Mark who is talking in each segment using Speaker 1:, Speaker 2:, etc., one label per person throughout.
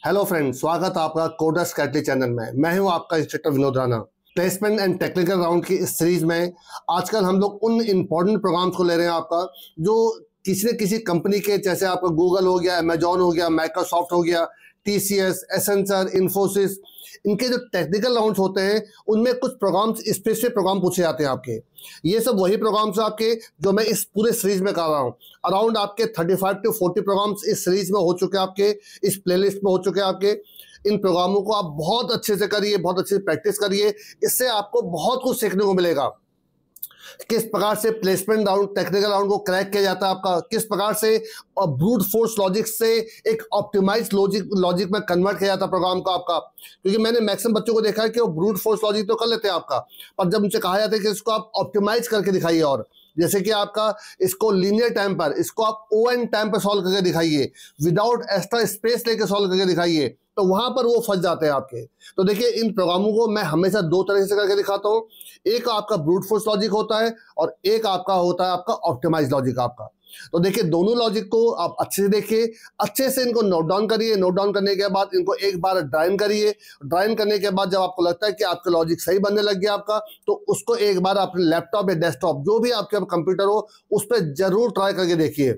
Speaker 1: Hello friend, स्वागत है आपका कोडर्स अकेडमी चैनल में। मैं हूं आपका instructor Vinod Rana. Placement and technical round की इस सीरीज में आजकल हम लोग उन इंपॉर्टेंट प्रोग्राम्स को ले रहे हैं आपका, जो किसी न किसी कंपनी के, जैसे आपका गूगल हो गया, अमेजॉन हो गया, माइक्रोसॉफ्ट हो गया, टीसीएस, एसेंचर, इन्फोसिस, इनके जो टेक्निकल राउंड्स होते हैं उनमें कुछ प्रोग्राम्स, स्पेसिफिक प्रोग्राम पूछे जाते हैं आपके। ये सब वही प्रोग्राम्स हैं आपके जो मैं इस पूरे सीरीज में कर रहा हूँ। अराउंड आपके 35 to 40 प्रोग्राम्स इस सीरीज में हो चुके हैं आपके, इस प्लेलिस्ट में हो चुके हैं आपके। इन प्रोग्रामों को आप बहुत अच्छे से करिए, बहुत अच्छे से प्रैक्टिस करिए, इससे आपको बहुत कुछ सीखने को मिलेगा। किस प्रकार से प्लेसमेंट राउंड, टेक्निकल राउंड को क्रैक किया जाता है आपका, किस प्रकार से ब्रूट फोर्स लॉजिक से एक ऑप्टिमाइज्ड लॉजिक में कन्वर्ट किया जाता है प्रोग्राम का आपका। क्योंकि मैंने मैक्सिमम बच्चों को देखा है कि वो ब्रूट फोर्स लॉजिक तो कर लेते हैं आपका, पर जब उनसे कहा जाता है कि इसको आप ऑप्टिमाइज करके दिखाइए, और जैसे कि आपका इसको लीनियर टाइम पर, इसको आप ON टाइम पर सॉल्व करके दिखाइए, विदाउट एक्स्ट्रा स्पेस लेके सॉल्व करके दिखाइए, तो वहां पर वो फंस जाते हैं आपके। तो देखिए, इन प्रोग्रामों को मैं हमेशा दो तरह से करके दिखाता हूं। एक आपका ब्रूट फोर्स लॉजिक होता है और एक आपका होता है आपका ऑप्टिमाइज लॉजिक आपका। तो देखिए, दोनों लॉजिक को आप अच्छे से देखिए, अच्छे से इनको नोट डाउन करिए। नोट डाउन करने के बाद इनको एक बार ड्राइव करिए। ड्राइव करने के बाद जब आपको लगता है कि आपका लॉजिक सही बनने लग गया आपका, तो उसको एक बार अपने लैपटॉप या डेस्कटॉप, जो भी आपके कंप्यूटर हो, उस पर जरूर ट्राई करके देखिए।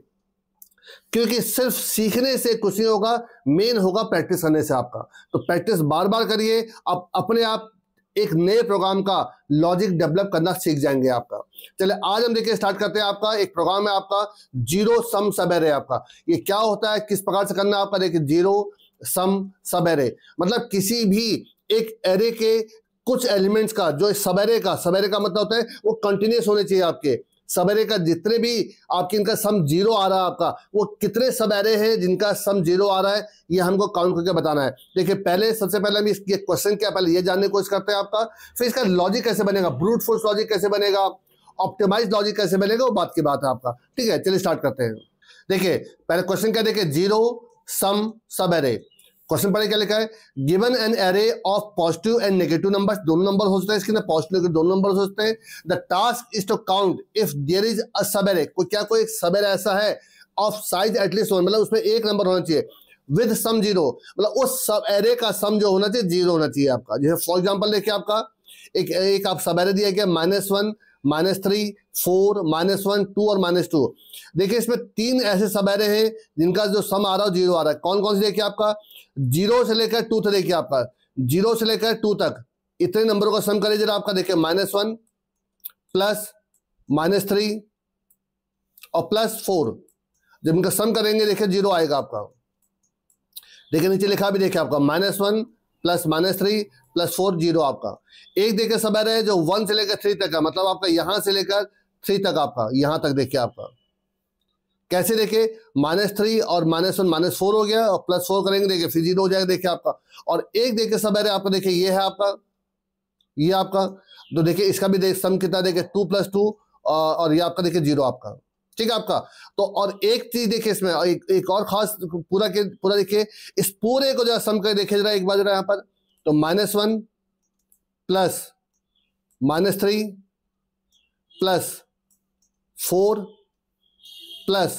Speaker 1: क्योंकि सिर्फ सीखने से कुछ नहीं होगा, मेन होगा प्रैक्टिस करने से आपका। तो प्रैक्टिस बार बार करिए, आप अपने आप एक नए प्रोग्राम का लॉजिक डेवलप करना सीख जाएंगे आपका। चलिए आज हम देखिए स्टार्ट करते हैं। आपका एक प्रोग्राम है आपका जीरो सम सब एरे आपका। ये क्या होता है, किस प्रकार से करना है आपका? देखिए, जीरो सम सब एरे मतलब किसी भी एक एरे के कुछ एलिमेंट्स का, जो सब एरे का मतलब होता है वो कंटिन्यूस होने चाहिए आपके। सब एरे का जितने भी आपके इनका सम जीरो आ रहा है आपका, वो कितने सब एरे हैं जिनका सम जीरो आ रहा है, ये हमको काउंट करके बताना है। देखिए, पहले सबसे पहले हम इसके क्वेश्चन क्या, पहले ये जानने की कोशिश करते हैं आपका, फिर इसका लॉजिक कैसे बनेगा, ब्रूट फोर्स लॉजिक कैसे बनेगा, ऑप्टिमाइज लॉजिक कैसे बनेगा, वो बात की बात है आपका। ठीक है, चलिए स्टार्ट करते हैं। देखिए, पहले क्वेश्चन क्या, देखिए जीरो सम सब एरे। क्वेश्चन पढ़े क्या लिखा है, given an array of positive and negative numbers, दोनों नंबर हो सकते हैं इसके अंदर, पॉजिटिव नेगेटिव दोनों नंबर हो सकते हैं। The task is to count if there is a sub array, कोई एक सब एरे ऐसा है ऑफ साइज एटलीस्ट वन, मतलब उसमें एक नंबर होना चाहिए, विद सम जीरो, मतलब उस सब एरे का सम जो होना चाहिए जीरो होना चाहिए आपका। जैसे फॉर एग्जाम्पल देखिए, आपका एक आप सब एरे दिया गया -1, -3, 4, -1, 2 और -2। देखिए, इसमें तीन ऐसे सब एरे हैं जिनका जो सम आ रहा है जीरो आ रहा है। कौन कौन से? देखिए, आपका 0 से लेकर 2 तक, देखिए आपका 0 से लेकर 2 तक इतने नंबरों का सम करिए जरा आपका। देखिए, -1 प्लस -3 और +4, जब इनका सम करेंगे देखिए जीरो आएगा आपका। देखिए नीचे लिखा भी, देखिए आपका -1 प्लस -3 प्लस 4 जीरो आपका। एक देखिए सब एरे है जो 1 से लेकर 3 तक है, मतलब आपका यहां से लेकर 3 तक आपका, यहां तक देखिए आपका कैसे, देखिए -3 और -1 -4 हो गया, और +4 करेंगे देखिए फिर जीरो हो जाएगा देखिए आपका। और एक देखिए सब एरे आपका, देखिए ये है आपका, ये आपका। तो देखिए इसका भी देख सम कितना, देखिए 2 + 2 और ये आपका देखिए जीरो आपका। ठीक है आपका। तो और एक चीज देखिए इसमें, एक और खास, पूरा के पूरा देखिए, इस पूरे को जो सम कर देखिए जरा एक बार जरा यहाँ पर, तो -1 plus -3 plus 4 plus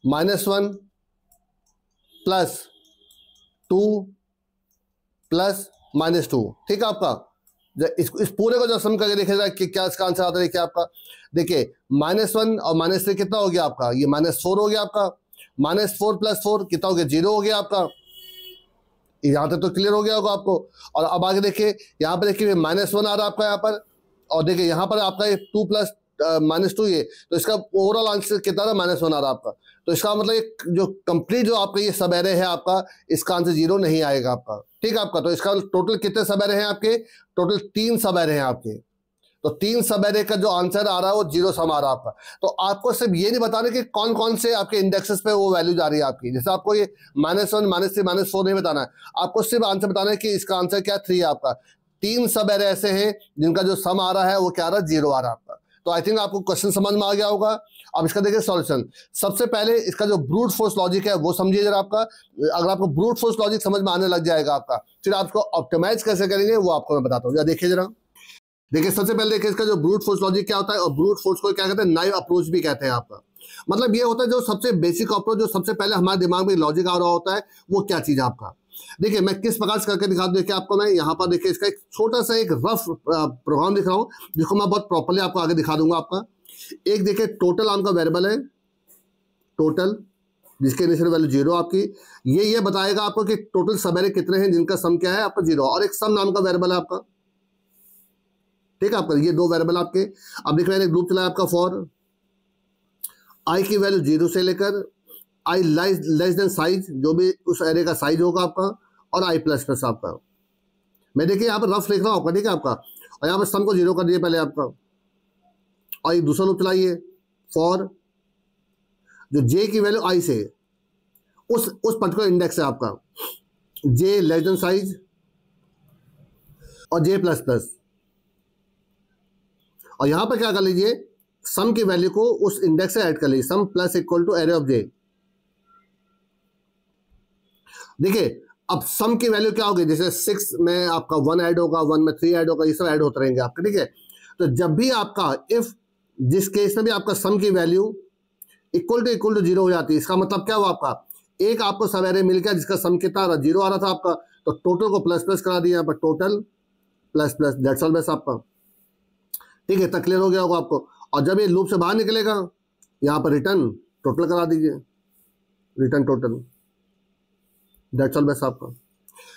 Speaker 1: -1 plus 2 plus -2। ठीक है आपका। इस पूरे को जो सम करके देखिए कि क्या इसका आंसर आता है। देखिए आपका, देखिए -1 और -3 कितना हो गया आपका, ये -4 हो गया आपका। -4 प्लस 4 कितना हो गया, जीरो हो गया आपका। यहां तक तो क्लियर हो गया होगा आपको। और अब आगे देखिए, यहाँ पर देखिए -1 आ रहा है आपका यहाँ पर, और देखिए यहाँ पर आपका 2 प्लस -2 ये, तो इसका ओवरऑल आंसर कितना था, -1 आ रहा है आपका। तो इसका मतलब एक जो कंप्लीट जो आपका ये सब एरे है आपका, इसका आंसर जीरो नहीं आएगा आपका। ठीक है आपका। तो इसका टोटल कितने सब एरे हैं आपके, टोटल 3 सब एरे हैं आपके। तो 3 सब एरे का जो आंसर आ रहा है वो जीरो सम आ रहा है आपका। तो आपको सिर्फ ये नहीं बताना कि कौन कौन से आपके इंडेक्सेस पे वो वैल्यू जा रही है आपकी। जैसे आपको ये -1 -3 -4 नहीं बताना है, आपको सिर्फ आंसर बताना है कि इसका आंसर क्या 3 है आपका। 3 सब एरे ऐसे हैं जिनका जो सम आ रहा है वो क्या आ रहा है, जीरो आ रहा है आपका। तो आई थिंक आपको क्वेश्चन समझ में आ गया होगा। अब इसका देखिए सॉल्यूशन। सबसे पहले इसका जो ब्रूट फोर्स लॉजिक है वो समझिए जरा आपका। अगर आपको ब्रूट फोर्स लॉजिक समझ में आने लग जाएगा आपका, फिर आपको ऑप्टिमाइज कैसे करेंगे वो आपको मैं बताता हूँ। देखिए जरा, देखिए सबसे पहले देखिए इसका जो ब्रूट फोर्स लॉजिक क्या होता है, और ब्रूट फोर्स को क्या कहते हैं, नाइव अप्रोच भी कहते हैं आपका। मतलब ये होता है जो सबसे बेसिक अप्रोच, जो सबसे पहले हमारे दिमाग में लॉजिक आ रहा होता है, वो क्या चीज है आपका। देखिए मैं किस प्रकार से करके दिखा दूं। देखिए आपको मैं यहाँ पर देखिए इसका एक छोटा सा एक रफ प्रोग्राम दिख रहा हूँ, जिसको मैं बहुत प्रॉपर्ली आपको आगे दिखा दूंगा। आपका एक देखिए टोटल नाम का वेरिएबल है, टोटल, जिसके इनिशियल वैल्यू 0 आपकी, ये बताएगा आपको कि टोटल सब एरे कितने हैं जिनका सम क्या है आपका 0, और एक सम नाम का वेरिएबल है आपका। ठीक है आपका, ये दो वेरिएबल आपके। अब देख रहे हैं लूप चलाया आपका फॉर आई की वैल्यू 0 से लेकर आई लेस देन साइज, जो भी उस एरे का साइज होगा आपका, और आई प्लस प्लस आपका। मैं देखिए यहाँ पर रफ लिख रहा हूँ आपका, ठीक है आपका, और यहाँ पर सम को 0 कर दिए पहले आपका, और एक दूसरा लूप चलाइए फॉर जो जे की वैल्यू आई से उस पर्टिकुलर इंडेक्स है आपका, जे लेस देन साइज और जे प्लस प्लस, और यहां पर क्या कर लीजिए, सम की वैल्यू को उस इंडेक्स से ऐड कर लीजिए, sum plus equal to array of j. देखिए अब सम की वैल्यू क्या होगी, जैसे 6 में आपका 1 ऐड होगा, 1 में 3 ऐड होगा, ये सब ऐड होते रहेंगे आपके। ठीक है, तो जब भी आपका इफ जिस केस में भी आपका सम की वैल्यू इक्वल टू 0 हो जाती है, इसका मतलब क्या हुआ, आपका एक आपको सब एरे मिल गया जिसका सम कितना आ रहा, 0 आ रहा था आपका, तो टोटल को प्लस प्लस करा दिया यहाँ पर, total plus plus, that's all base आपका। ठीक है, तक क्लियर हो गया होगा आपको। और जब ये लूप से बाहर निकलेगा, यहाँ पर रिटर्न टोटल करा दीजिए, return total, that's all base आपका।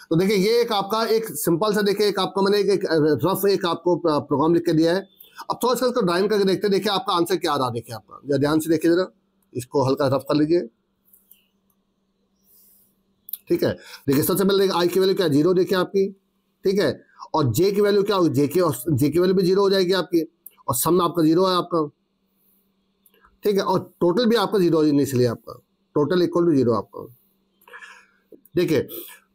Speaker 1: तो देखिए ये एक आपका एक सिंपल सा, देखिए एक आपका मैंने एक रफ एक आपको प्रोग्राम लिख के दिया है। अब थोड़ा सा इसको ड्राइंग करके देखते हैं, देखिए आपका आंसर क्या आ रहा है। देखिए आपका जरा ध्यान से देखिए, जरा इसको हल्का रफ कर लीजिए। ठीक है, देखिए सबसे पहले देखिए आई की वैल्यू क्या, 0 देखिए आपकी। ठीक है, और जे की वैल्यू क्या होगी, जे की वैल्यू भी 0 हो जाएगी आपकी, और सम आपका 0 है आपका। ठीक है, और टोटल भी आपका 0 इनिशियली आपका, टोटल इक्वल टू 0 आपका। देखिए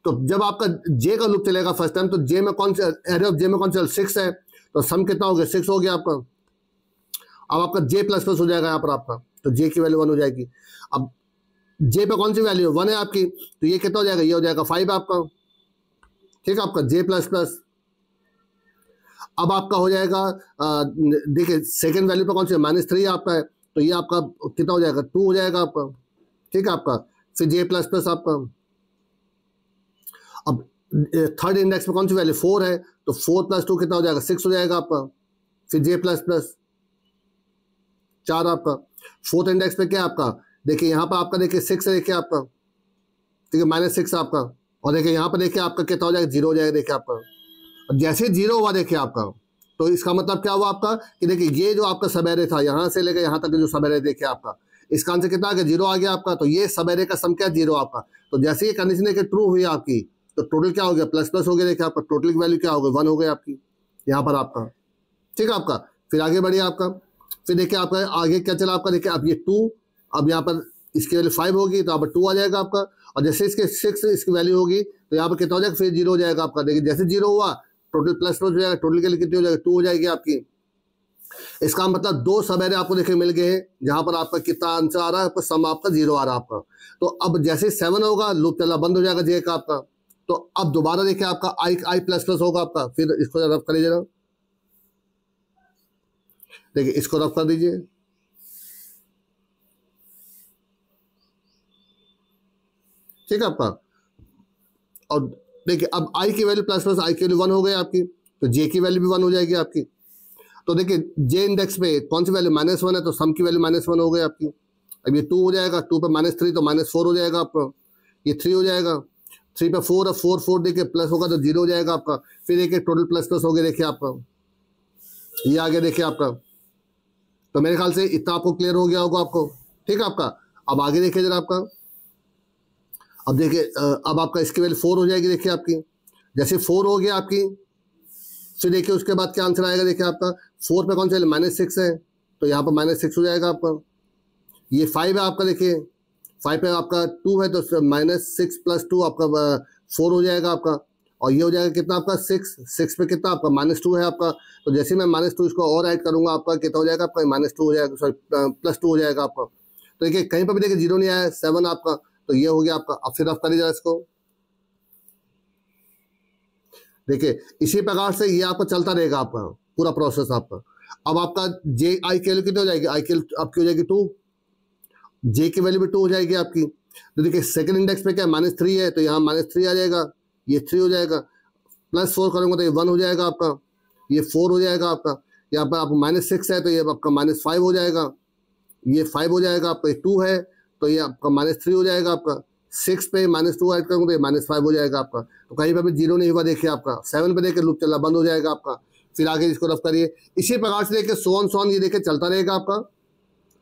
Speaker 1: तो जब आपका जे का लूप चलेगा फर्स्ट टाइम, तो जे में कौन से एरे ऑफ जे में कौन सा 6 है, तो सम कितना हो गया, 6 हो गया आपका। अब आपका जे प्लस प्लस हो जाएगा यहाँ पर आपका, तो जे की वैल्यू 1 हो जाएगी। अब जे पे कौन सी वैल्यू है, 1 है आपकी, तो ये कितना हो जाएगा, ये हो जाएगा 5 आपका। ठीक है, आपका जे प्लस प्लस। अब आपका हो जाएगा देखिए सेकंड वैल्यू पे कौन सी -3 आपका है, तो ये आपका कितना हो जाएगा, 2 हो जाएगा आपका। ठीक है आपका, फिर जे प्लस प्लस आपका। अब थर्ड इंडेक्स में कौन सी वैल्यू 4 है, तो 4 + 2 कितना हो जाएगा, 6 हो जाएगा आपका। फिर जे प्लस प्लस 4 आपका। फोर्थ इंडेक्स पे क्या है आपका, देखिए यहाँ पर आपका देखिए 6 है, देखिए आपका, ठीक है, -6 आपका। और देखिए यहाँ पर देखिए आपका कितना हो जाएगा, 0 हो जाएगा देखिए आपका। और जैसे 0 हुआ देखिए आपका, तो इसका मतलब क्या हुआ आपका कि देखिए ये जो आपका सब एरे था, यहाँ से लेकर यहाँ तक जो सब एरे देखिए आपका, इसका आंसर कितना आ गया, 0 आ गया आपका। तो ये सब एरे का सम क्या, 0 आपका। तो जैसे ये कंडीशन देखिए ट्रू हुई आपकी, तो टोटल क्या हो गया, प्लस प्लस हो गया देखिए आपका, टोटल की वैल्यू क्या हो गई, 1 हो गई आपकी यहाँ पर आपका। ठीक है आपका, फिर आगे बढ़िए आपका, फिर देखिए आपका आगे क्या चला आपका, देखिए अब ये 2, अब यहाँ पर इसकी वैल्यू 5 होगी, तो यहाँ पर 2 आ जाएगा आपका। और जैसे इसके 6 इसकी वैल्यू होगी, तो यहाँ पर कितना हो जाएगा, फिर 0 हो जाएगा आपका। देखिए जैसे 0 हुआ, टोटल प्लस प्लस हो जाएगा, टोटल के लिए कितनी हो जाएगी, 2 हो जाएगी आपकी। इसका मतलब 2 सब एरे आपको देखिए मिल गए हैं, जहां पर आपका कितना आंसर आ रहा है, आपका सम आपका 0 आ रहा है आपका। तो अब जैसे 7 होगा, लूप चलना बंद हो जाएगा जे का आपका। तो अब दोबारा देखिए आपका आई प्लस प्लस होगा आपका। फिर इसको रफ कर लीजिएगा, देखिए इसको रफ कर दीजिए। ठीक है आपका, और देखिए अब आई की वैल्यू प्लस प्लस, आई की वैल्यू 1 हो गई आपकी, तो जे की वैल्यू भी 1 हो जाएगी आपकी। तो देखिए जे इंडेक्स पे कौन सी वैल्यू, -1 है, तो सम की वैल्यू -1 हो गई आपकी। अब ये 2 हो जाएगा, 2 पे -3 तो -4 हो जाएगा आपका। ये 3 हो जाएगा, 3 पे 4 है, 4 देखिए प्लस होगा तो 0 हो जाएगा आपका। फिर देखिए टोटल प्लस प्लस हो गया देखिए आपका, ये आ गया देखिए आपका। तो मेरे ख्याल से इतना आपको क्लियर हो गया होगा आपको। ठीक है आपका, अब आगे देखिए जरा आपका। अब देखिए अब आपका इसकी वैल्यू 4 हो जाएगी देखिए आपकी। जैसे 4 हो गया आपकी, फिर देखिए उसके बाद क्या आंसर आएगा, देखिए आपका 4 पे कौन सा -6 है, तो यहाँ पर -6 हो जाएगा आपका। ये 5 है आपका, देखिए 5 पे आपका 2 है, तो -6 + 2 आपका 4 हो जाएगा आपका। और ये हो जाएगा कितना आपका 6 पे कितना आपका -2 है आपका। तो जैसे मैं -2 इसको और ऐड करूंगा, आपका कितना हो जाएगा आपका, -2 हो जाएगा, सॉरी +2 हो जाएगा आपका। तो देखिए कहीं पर भी देखिए 0 नहीं आया, 7 आपका, तो ये हो गया आपका। अब फिर आप कर लीजिए इसको, देखिए इसी प्रकार से ये आपका चलता रहेगा आपका पूरा प्रोसेस आपका। अब आपका जे आई की वैल्यू कितनी हो जाएगी, आई की आपकी हो जाएगी 2, जे की वैल्यू भी 2 हो जाएगी आपकी। तो देखिए सेकंड इंडेक्स पे क्या -3 है, तो यहाँ -3 आ जाएगा, ये 3 हो जाएगा, +4 करूँगा तो ये 1 हो जाएगा आपका, ये 4 हो जाएगा आपका, यहाँ पर आपको -6 है तो ये आपका -5 हो जाएगा, ये 5 हो जाएगा आपका, ये 2 है तो ये आपका -3 हो जाएगा आपका, 6 पे -2 ऐड करूँगा तो ये -5 हो जाएगा आपका। तो कहीं पर भी जीरो नहीं हुआ देखिए आपका। 7 पे देखिए लूप चलना बंद हो जाएगा आपका। फिर आगे इसको रफ करिए, इसी प्रकार से देखिए सोन ये देखिए चलता रहेगा आपका,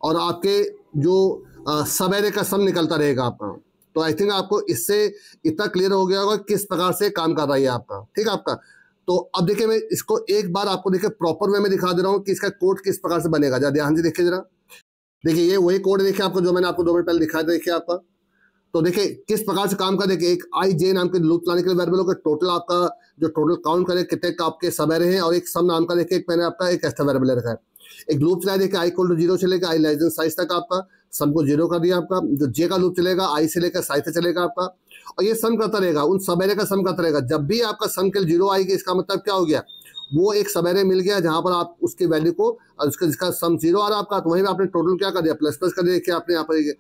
Speaker 1: और आपके जो सब एरे का सम निकलता रहेगा आपका। तो आई थिंक आपको इससे इतना क्लियर हो गया होगा किस प्रकार से काम कर रहा है आपका, ठीक है आपका। तो अब देखिए मैं इसको एक बार आपको देखिए प्रॉपर वे में दिखा दे रहा हूँ कि इसका कोड किस प्रकार से बनेगा। जरा ध्यान से देखिए, जरा देखिए ये वही कोड देखिए आपको जो मैंने आपको 2 मिनट पहले दिखाया था, देखिए आपका। तो देखिए किस प्रकार से काम कर, देखिए एक आई जे नाम के लूप चलाने के लिए वेरिएबल होगा, टोटल आपका जो टोटल काउंट करे कितने का आपके सब एरे हैं, और एक सम नाम का देखिए एक मैंने आपका एक एक्स्ट्रा वेरिएबल रखा है। एक लूप चलाए देखिए i = 0 से लेकर i लेस देन साइज तक आपका सम को 0 कर दिया आपका। जो जे का लूप चलेगा i से लेकर साइज तक चलेगा आपका, और ये सम करता रहेगा, उन सब एरे का सम करता रहेगा। जब भी आपका सम के 0 आएगी इसका मतलब क्या हो गया, वो एक सब एरे मिल गया जहां पर आप उसकी वैल्यू को, उसका जिसका सम 0 आ रहा आपका, तो वहीं पर आपने टोटल क्या कर दिया, प्लस कर दिया। देखिए आपने यहाँ पर,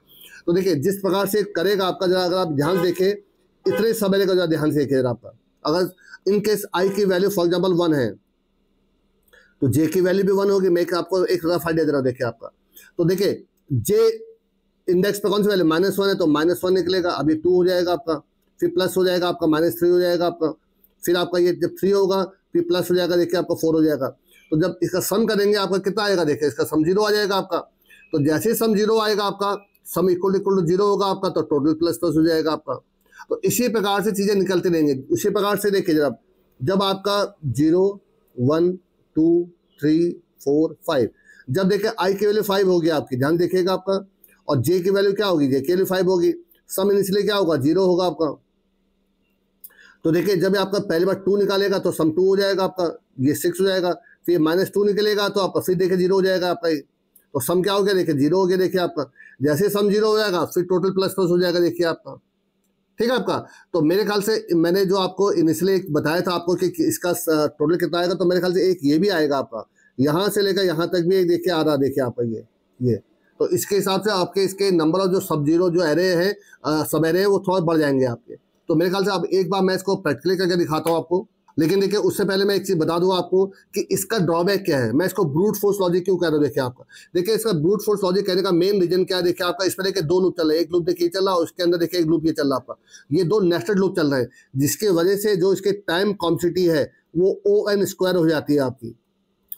Speaker 1: तो देखिए जिस प्रकार से करेगा आपका, जरा अगर आप ध्यान देखें इतने सब एरे का जरा ध्यान से देखिए जरा आपका। अगर इन केस i की वैल्यू फॉर एग्जाम्पल 1 है तो j की वैल्यू भी 1 होगी। मैं आपको एक रफ आइडिया दे रहा हूँ, देखिए आपका। तो देखिए j इंडेक्स पे कौन सी वैल्यू -1 है, तो -1 निकलेगा, अभी 2 हो जाएगा आपका, फिर प्लस हो जाएगा आपका, -3 हो जाएगा आपका, फिर आपका ये जब 3 होगा फिर प्लस हो जाएगा, देखिए आपका 4 हो जाएगा। तो जब इसका सम करेंगे आपका कितना आएगा, देखिए इसका सम 0 आ जाएगा आपका। तो जैसे ही सम 0 आएगा आपका, सम इक्वल टू 0 होगा आपका, तो टोटल प्लस हो जाएगा आपका। तो इसी प्रकार से चीजें निकलती रहेंगी। उसी प्रकार से देखिए जब आपका 0 1 2 3 4 5, जब देखिए i की वैल्यू 5 होगी आपकी, ध्यान देखिएगा आपका, और j की वैल्यू क्या होगी, j की वैल्यू 5 होगी, सम इनिशियली क्या होगा, 0 होगा आपका। तो देखिए जब आपका पहली बार 2 निकालेगा तो सम 2 हो जाएगा आपका, ये 6 हो जाएगा, फिर -2 निकलेगा तो आपका फिर देखिए 0 हो जाएगा आपका। तो सम क्या हो गया, देखिए 0 हो गया, देखिए आपका। जैसे सम 0 हो जाएगा फिर टोटल प्लस हो जाएगा, देखिए आपका, ठीक है आपका। तो मेरे ख्याल से मैंने जो आपको इनिशियली बताया था आपको कि इसका टोटल कितना आएगा, तो मेरे ख्याल से एक ये भी आएगा आपका, यहाँ से लेकर यहाँ तक भी एक देखिए आ रहा, देखिए आपका ये। तो इसके हिसाब से आपके इसके नंबर ऑफ जो सब जीरो जो एरे हैं, सब एरे हैं, वो थोड़ा बढ़ जाएंगे आपके। तो मेरे ख्याल से अब एक बार मैं इसको प्रैक्टिकली करके दिखाता हूँ आपको। लेकिन देखिए उससे पहले मैं एक चीज बता दूं आपको कि इसका ड्रॉबैक क्या है, मैं इसको ब्रूट फोर्स लॉजिक क्यों कह रहा हूँ। देखिए आपका, देखिए इसका ब्रूट फोर्स लॉजिक कहने का मेन रीजन क्या है, देखिए आपका इसमें देखिए 2 लूप चल रहे हैं, एक लूप देखिए चल रहा है, उसके अंदर देखिए एक लूप ये चल रहा है आपका, ये 2 नेस्टेड लूप चल रहे हैं, जिसकी वजह से जो इसके टाइम कॉम्प्लेक्सिटी है वो O(n)² हो जाती है आपकी।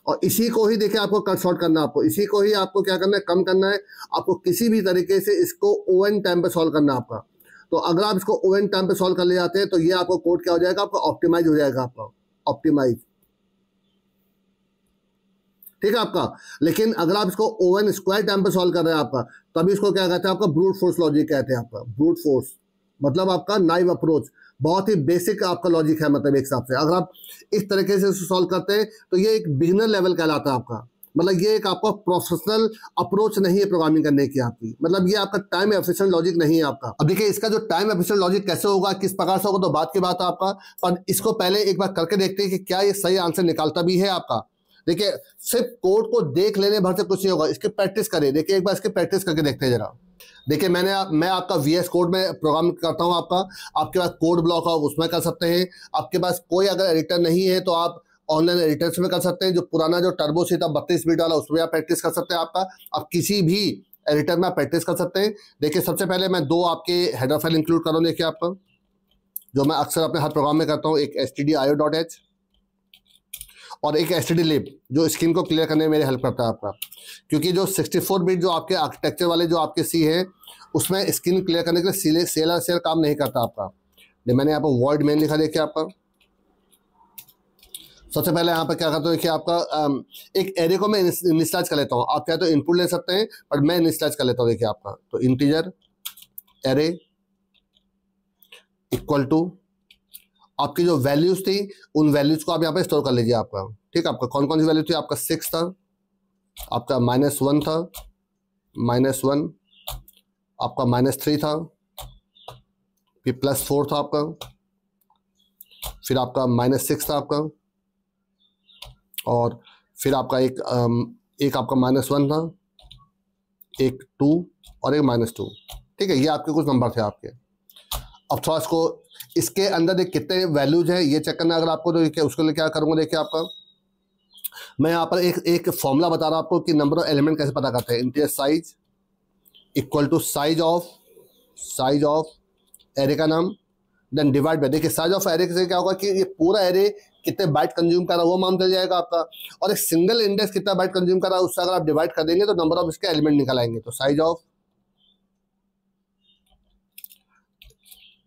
Speaker 1: और इसी को ही देखिए आपको कट शॉर्ट करना है, आपको इसी को ही आपको क्या करना है, कम करना है। आपको किसी भी तरीके से इसको O(n) टाइम पे सॉल्व करना है आपका। तो अगर आप इसको O(n) टाइम पे सॉल्व कर ले जाते हैं तो ये आपको कोड क्या हो जाएगा, आपका ऑप्टिमाइज हो जाएगा, आपका ऑप्टिमाइज, ठीक है आपका। लेकिन अगर आप इसको O(n)² टाइम पे सॉल्व कर रहे हैं आपका, तभी इसको क्या कहते हैं, आपका ब्रूट फोर्स लॉजिक कहते हैं। आपका ब्रूट फोर्स मतलब आपका नाइव अप्रोच, बहुत ही बेसिक आपका लॉजिक है। मतलब एक हिसाब से अगर आप इस तरीके से सोल्व करते हैं तो ये एक बिगिनर लेवल कहलाता है आपका। मतलब ये एक आपका प्रोफेशनल अप्रोच नहीं है प्रोग्रामिंग करने की आपकी, मतलब ये आपका टाइम एफिशिएंट लॉजिक नहीं है आपका। अब देखिए इसका जो टाइम एफिशिएंट लॉजिक कैसे होगा, किस प्रकार से होगा, तो बात की बात है आपका। पर इसको पहले एक बार करके देखते हैं कि क्या ये सही आंसर निकालता भी है आपका। देखिए सिर्फ कोड को देख लेने भर से कुछ नहीं होगा, इसकी प्रैक्टिस करें। देखिए एक बार इसकी प्रैक्टिस करके देखते हैं जरा। देखिए मैं आपका VS कोड में प्रोग्राम करता हूं आपका। आपके पास कोड ब्लॉक हो उसमें कर सकते हैं। आपके पास कोई अगर एडिटर नहीं है तो आप ऑनलाइन एडिटर्स में कर सकते हैं। जो पुराना जो टर्बो सी था 32 बिट वाला, उसमें आप प्रैक्टिस कर सकते हैं आपका। आप किसी भी एडिटर में आप प्रैक्टिस कर सकते हैं। देखिए सबसे पहले मैं 2 आपके हेडर फाइल इंक्लूड कर रहा हूँ। देखिए आपका जो मैं अक्सर अपने हर प्रोग्राम में करता हूँ, एक stdio.h और एक stdlib, जो स्क्रीन को क्लियर करने में मेरी हेल्प करता है आपका। क्योंकि जो 64 बिट जो आपके आर्किटेक्चर वाले जो आपके सी है, उसमें स्क्रीन क्लियर करने के लिए सेलर काम नहीं करता आपका। मैंने यहाँ पर वॉइड मेन लिखा, देखिए आपका। सबसे पहले यहाँ पर क्या करता हूँ कि आपका एक एरे को मैं इनिशियलाइज कर लेता हूँ। आप क्या तो इनपुट ले सकते हैं, पर मैं इनिशियलाइज कर लेता हूँ। देखिए आपका तो इंटीजर एरे इक्वल टू आपकी जो वैल्यूज थी उन वैल्यूज को आप यहाँ पे स्टोर कर लीजिए आपका। ठीक है, आपका कौन कौन सी वैल्यू थी, आपका 6 था, आपका -1 था, -1, आपका -3 था, फिर +4 था आपका, फिर आपका -6 था आपका, और फिर आपका एक आपका -1 था, एक 2 और एक -2। ठीक है, ये आपके कुछ नंबर थे आपके। अब थोड़ा इसको इसके अंदर देख कितने वैल्यूज है ये चेक करना अगर आपको, तो देखिए उसके लिए क्या करूँगा, देखिए आपका मैं यहाँ पर एक फॉर्मूला बता रहा हूँ आपको कि नंबर ऑफ एलिमेंट कैसे पता करते हैं। Integer size equal to size of array का नाम, देन डिवाइड बाय, देखिए साइज ऑफ एरे से क्या होगा कि ये पूरा एरे कितने बाइट कंज्यूम कर रहा है वो मान चल जाएगा आपका, और एक सिंगल इंडेक्स कितना बाइट कंज्यूम कर रहा है उससे अगर आप डिवाइड कर देंगे तो नंबर ऑफ इसके एलिमेंट निकल आएंगे। तो साइज ऑफ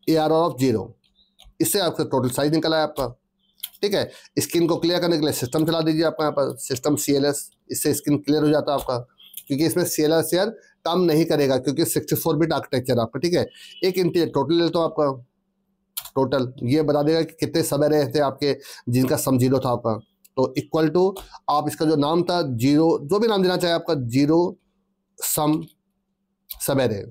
Speaker 1: ARR ऑफ 0, इससे आपका टोटल साइज निकला है आपका। ठीक है, स्क्रीन को क्लियर करने के लिए सिस्टम चला दीजिए आपका यहाँ पर सिस्टम CLS, इससे स्क्रीन क्लियर हो जाता है आपका, क्योंकि इसमें CLS यार काम नहीं करेगा क्योंकि 64 बिट आर्किटेक्चर आपका। ठीक है, एक इंटीजर टोटल ले तो आपका टोटल ये बता देगा कि कितने सब एरे थे आपके जिनका सम 0 था आपका। तो इक्वल टू आप इसका जो नाम था 0, जो भी नाम देना चाहे आपका, 0 सम सब एरे,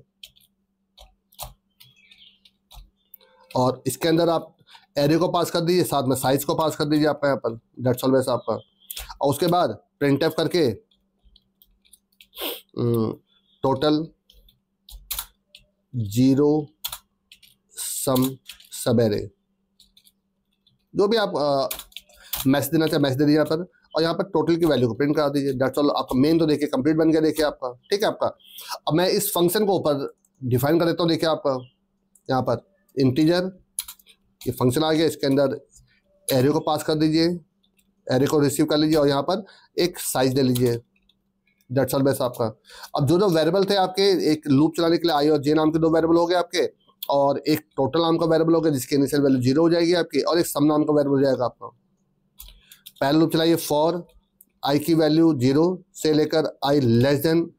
Speaker 1: और इसके अंदर आप एरे को पास कर दीजिए, साथ में साइज को पास कर दीजिए आपका यहाँ पर, दैट्स ऑल वैसा आपका। और उसके बाद प्रिंटफ करके टोटल 0 सम सब एरे, जो भी आप मैसेज देना चाहे मैसेज दे दीजिए यहाँ पर, और यहाँ पर टोटल की वैल्यू को प्रिंट करा दीजिए, दैट्स ऑल आपका। मेन तो देखिए कंप्लीट बन गया देखिए आपका। ठीक है आपका, अब मैं इस फंक्शन को ऊपर डिफाइन कर देता हूँ, देखिए आपका यहाँ पर इंटीजर ये फंक्शन आ गया, इसके अंदर एरे को पास कर दीजिए, एरे को रिसीव कर लीजिए और यहाँ पर एक साइज दे लीजिए, दैट्स ऑल बेस आपका। अब जो वेरिएबल थे आपके, एक लूप चलाने के लिए आई और जे नाम के 2 वेरिएबल हो गए आपके, और एक टोटल नाम का वेरिएबल हो गया जिसकी इनिशियल वैल्यू 0 हो जाएगी आपकी, और एक सम नाम का वेरिएबल हो जाएगा आपका। पहला लूप चलाइए फॉर आई की वैल्यू 0 से लेकर आई लेस देन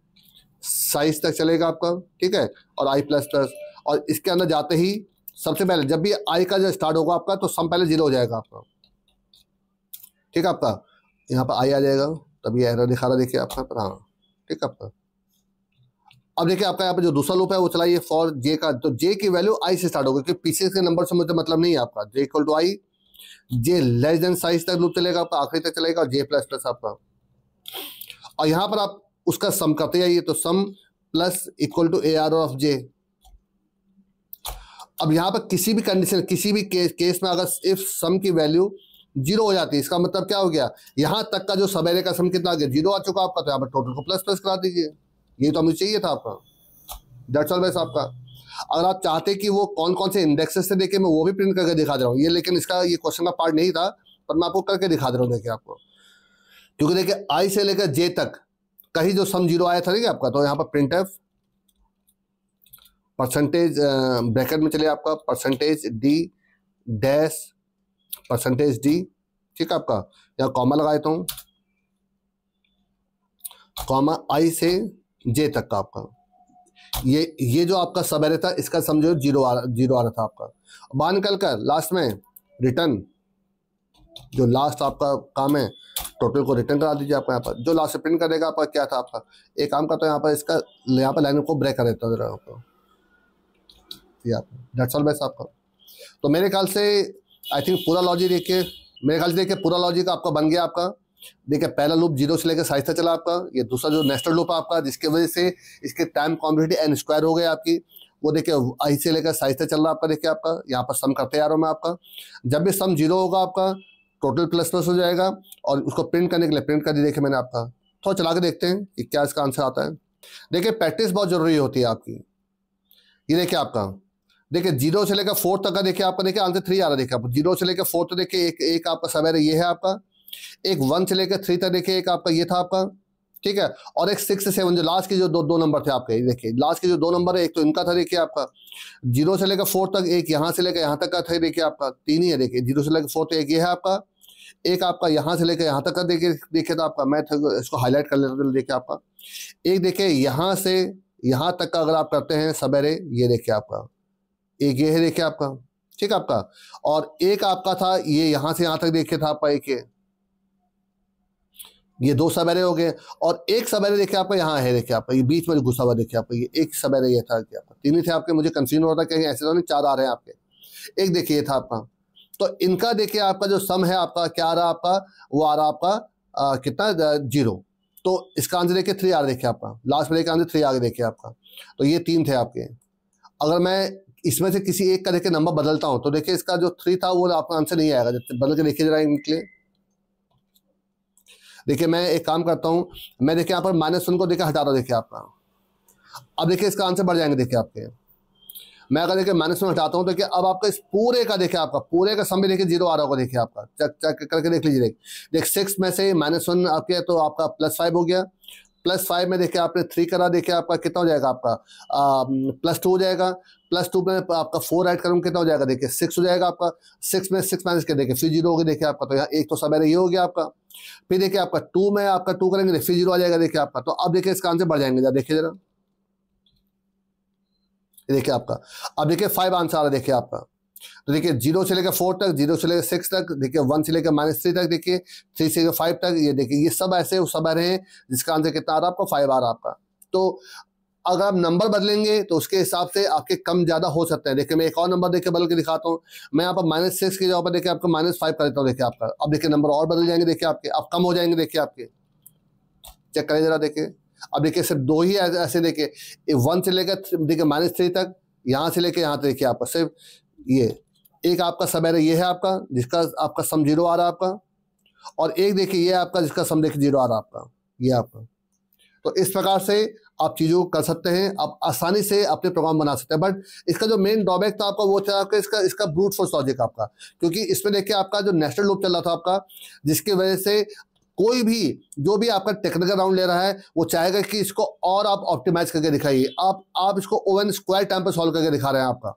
Speaker 1: साइज तक चलेगा आपका। ठीक है, और आई प्लस प्लस, और इसके अंदर जाते ही सबसे पहले जब भी आई का जो स्टार्ट होगा आपका तो सम पहले 0 हो जाएगा आपका। ठीक है आपका, यहाँ पर आई आ जाएगा, तभी एरर दिखा रहा देखिए आपका पर। हाँ ठीक है आपका। अब देखिए आपका यहाँ पर जो दूसरा लूप है वो चलाइए फॉर जे का, तो जे की वैल्यू आई से स्टार्ट होगी क्योंकि पीछे के नंबर से मुझे मतलब नहीं है आपका। J equal to i, j less than size तक लूप चलेगा आपका, आखिरी तक चलेगा, और जे प्लस प्लस आपका। और यहाँ पर आप उसका सम करते जाइए, तो sum plus equal to ARR of j. अब यहाँ पर किसी भी कंडीशन, किसी भी केस में अगर इफ सम की वैल्यू 0 हो जाती है, इसका मतलब क्या हो गया, यहाँ तक का जो सब एरे का सम कितना आ गया, 0 आ चुका आपका, तो यहाँ पर टोटल को प्लस प्लस करा दीजिए। ये तो हमें चाहिए था आपका, दैट्स ऑल बेस आपका। अगर आप चाहते कि वो कौन कौन से इंडेक्सेस से देखे, मैं वो भी प्रिंट करके दिखा दे रहा हूँ ये, लेकिन इसका ये क्वेश्चन का पार्ट नहीं था, पर मैं आपको करके दिखा दे रहा हूँ देखिए आपको। क्योंकि देखिए आई से लेकर जे तक कहीं जो सम 0 आया था देखिए आपका, तो यहाँ पर प्रिंटफ परसेंटेज ब्रैकेट में चले आपका percentage D dash percentage D. ठीक है आपका, यहाँ कॉमा लगा देता हूँ, कॉमा आई से जे तक का आपका। ये जो आपका सब एरे था इसका समझो 0 आ रहा था आपका। बाहर निकल कर लास्ट में रिटर्न, जो लास्ट आपका काम है टोटल को रिटर्न करा दीजिए आपका। यहाँ पर जो लास्ट से प्रिंट करेगा आपका क्या था आपका, एक काम का, तो यहाँ पर इसका यहाँ पर लाइन को ब्रेक कर देता हूँ आपको, दैट्स ऑल बेस्ट आपका। तो मेरे ख्याल से आई थिंक पूरा लॉजिक देखिए, मेरे ख्याल से देखिए पूरा लॉजिक आपका बन गया आपका। देखिए पहला लूप 0 से लेकर साइज तक चला आपका, ये दूसरा जो नेस्टेड लूप है आपका जिसकी वजह से इसके टाइम कॉम्प्लेक्सिटी n स्क्वायर हो गई आपकी, वो देखिए आई से लेकर साइज तक चल रहा है आपका। देखिए आपका यहाँ पर सम करते आ रहा हूँ मैं आपका, जब भी सम 0 होगा आपका टोटल प्लस प्लस हो जाएगा, और उसको प्रिंट करने के लिए प्रिंट कर दी देखिए मैंने आपका। थोड़ा चला के देखते हैं कि क्या इसका आंसर आता है। देखिए प्रैक्टिस बहुत जरूरी होती है आपकी। ये देखिए आपका, देखिए 0 से लेकर 4 तक का देखिए आपका, देखिए आंसर 3 आ रहा है। देखिए आप 0 से लेकर 4 तक देखिए एक आपका सब एरे ये है आपका, एक 1 से लेकर 3 तक देखिए एक आपका ये था आपका। ठीक है, और एक 6 से 7 जो लास्ट के जो दो नंबर थे आपके, देखिए लास्ट के जो 2 नंबर है, एक तो इनका था देखिए आपका 0 से लेकर 4 तक, एक यहाँ से लेकर यहाँ तक का था देखिए आपका, 3 ही है देखिए। 0 से लेकर 4 तक एक ये है आपका, एक आपका यहाँ से लेकर यहाँ तक का देखिए था आपका। मैं इसको हाईलाइट कर लेता हूँ, देखिए आपका एक देखिए यहाँ से यहाँ तक का अगर आप करते हैं सब एरे, ये देखिए आपका एक ये है देखिए आपका। ठीक है आपका, और एक आपका था ये यहाँ से यहाँ तक देखिए था आपका एक ये 2 सब एरे हो गए, और एक सब एरे देखिए आपका यहाँ है देखिए आपका, ये बीच में घुसा हुआ देखिए आपका, ये एक सब एरे ये था कि आपका 3 ही थे आपके। मुझे कंफ्यूजन हो रहा था कहीं ऐसे तो नहीं 4 आ रहे हैं आपके, एक देखिए ये था आपका। तो इनका देखिए आपका जो सम है आपका क्या आ रहा है आपका, वो आ रहा आपका कितना 0। तो इसका आंसर देखिए 3 आ रहा देखिए आपका, लास्ट में देखिए आंसर 3 आ गया देखिए आपका। तो ये 3 थे आपके। अगर मैं इसमें से किसी एक का देखिए नंबर बदलता हूं तो देखिए इसका जो 3 था वो आपका आंसर नहीं आएगा। बदल के देखिए जरा निकले। देखिए मैं एक काम करता हूं, मैं देखिए यहाँ पर -1 को देखिए हटा रहा हूं देखिए आपका। अब देखिए इसका आंसर बढ़ जाएंगे देखिए आपके। मैं अगर देखिए -1 हटाता हूं तो देखिए अब आपका इस पूरे का देखिए आपका पूरे का सम भी देखिए 0 आ रहा होगा देखिए आपका। चेक चेक करके देख लीजिए। देख 6 में से -1 आपके तो आपका +5 हो गया। +5 में देखिए आपने 3 करा, देखिए आपका कितना हो जाएगा आपका +2 हो जाएगा। +2 में आपका 4 ऐड करूँ कितना हो जाएगा देखिए 6 हो जाएगा आपका। 6 में 6 माइनस कर देखिए फिर 0 हो गया देखिए आपका। तो यहाँ एक तो सब ये हो गया आपका। फिर देखिए आपका 2 में आपका 2 करेंगे फिर 0 आ जाएगा देखिए आपका। तो अब देखिए इसका आंसर बढ़ जाएंगे जरा देखिए जरा। देखिए आपका अब देखिए 5 आंसर आ रहा है देखिए आपका। तो देखिए 0 से लेकर 4 तक, 0 से लेकर 6 तक, देखिए 1 से लेकर -3 तक, देखिए 3 से लेकर 5 तक। ये देखिए ये सब ऐसे सब आ रहे हैं जिसका आंसर कितना आ रहा है आपको 5 आ रहा है आपका। तो अगर आप नंबर बदलेंगे तो उसके हिसाब से आपके कम ज्यादा हो सकता है। देखिए मैं एक और नंबर देखिए बदल के दिखाता हूँ। मैं यहाँ पर -6 की जगह पर देखिए आपको -5 कर देता हूँ देखिए आपका। अब देखिए नंबर और बदल जाएंगे देखिए आपके, अब कम हो जाएंगे देखिए आपके। चेक करें जरा देखिए। अब देखिए सिर्फ 2 ही ऐसे देखिए 1 से लेकर देखिए -3 तक, यहाँ से लेके यहाँ तक देखिए आपका सिर्फ ये एक आपका सब एरर ये है आपका जिसका आपका सम 0 आ रहा है आपका। और एक देखिए ये आपका जिसका सम देखिए 0 आ रहा है आपका, ये आपका। तो इस प्रकार से आप चीज़ों को कर सकते हैं, आप आसानी से अपने प्रोग्राम बना सकते हैं। बट इसका जो मेन ड्रॉबैक था आपका वो था आपका इसका ब्रूट फोर्स लॉजिक आपका। क्योंकि इसमें देखिए आपका जो नेचुरल लूप चल रहा था आपका, जिसकी वजह से कोई भी जो भी आपका टेक्निकल राउंड ले रहा है वो चाहेगा कि इसको और आप ऑप्टिमाइज करके दिखाइए। आप इसको ओवन स्क्वायर टाइम पर सॉल्व करके दिखा रहे हैं आपका।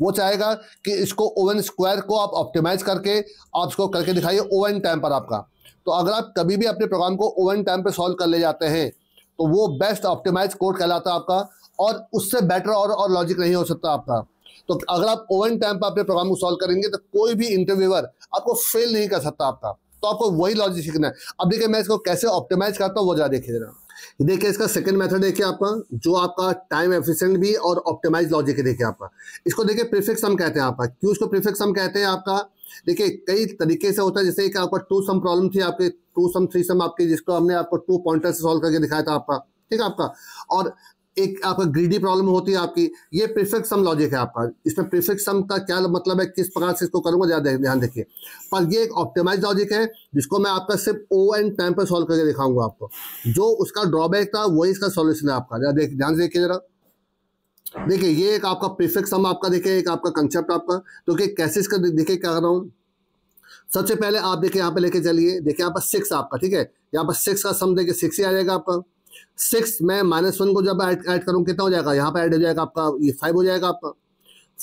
Speaker 1: वो चाहेगा कि इसको ओवन स्क्वायर को आप ऑप्टिमाइज करके आप इसको करके दिखाइए ओवन टाइम पर आपका। तो अगर आप कभी भी अपने प्रोग्राम को ओवन टाइम पर सॉल्व कर ले जाते हैं तो वो बेस्ट ऑप्टिमाइज कोड कहलाता है आपका, और उससे बेटर और लॉजिक नहीं हो सकता आपका। तो अगर आप ओवन टाइम पर अपने प्रोग्राम को सॉल्व करेंगे तो कोई भी इंटरव्यूअर आपको फेल नहीं कर सकता आपका। तो आपको वही लॉजिक सीखना है। अब देखिए मैं इसको कैसे ऑप्टिमाइज करता हूँ वो जरा देखिए जरा। देखिए इसका सेकंड मेथड देखिए आपका जो आपका टाइम एफिशिएंट भी और ऑप्टिमाइज लॉजिक है देखिए आपका। इसको देखिए प्रीफिक्स सम कहते हैं आपका। क्यों इसको प्रीफिक्स सम कहते हैं आपका? देखिए कई तरीके से होता है। जैसे कि आपका 2 सम प्रॉब्लम थी आपके, 2 सम 3 सम आपके, जिसको हमने आपको 2 पॉइंटर से सॉल्व करके दिखाया था आपका, ठीक है आपका। और एक आपका ग्रीडी प्रॉब्लम होती है आपकी, ये प्रीफिक्स सम लॉजिक है आपका। इसमें प्रीफिक्स सम का क्या मतलब है, किस प्रकार से इसको करूंगा ज्यादा ध्यान देखिए। पर ये एक ऑप्टिमाइज लॉजिक है जिसको मैं आपका सिर्फ ओ एंड टाइम पर सॉल्व करके दिखाऊंगा आपको। जो उसका ड्रॉबैक था वही इसका सॉल्यूशन है आपका। जरा ध्यान से देखिए जरा। देखिए ये एक आपका प्रीफिक्स सम आपका, देखिए एक आपका कंसेप्ट आपका। तो कि कैसे इसका देखिए क्या कर रहा हूँ। सबसे पहले आप देखिए यहाँ पे लेके चलिए। देखिए यहाँ पर 6 आपका, ठीक है। यहाँ पर 6 का सम देखिए 6 ही आ जाएगा आपका। 6 में -1 को जब ऐड करूँ कितना हो जाएगा, यहाँ पर ऐड हो जाएगा आपका, ये 5 हो जाएगा आपका।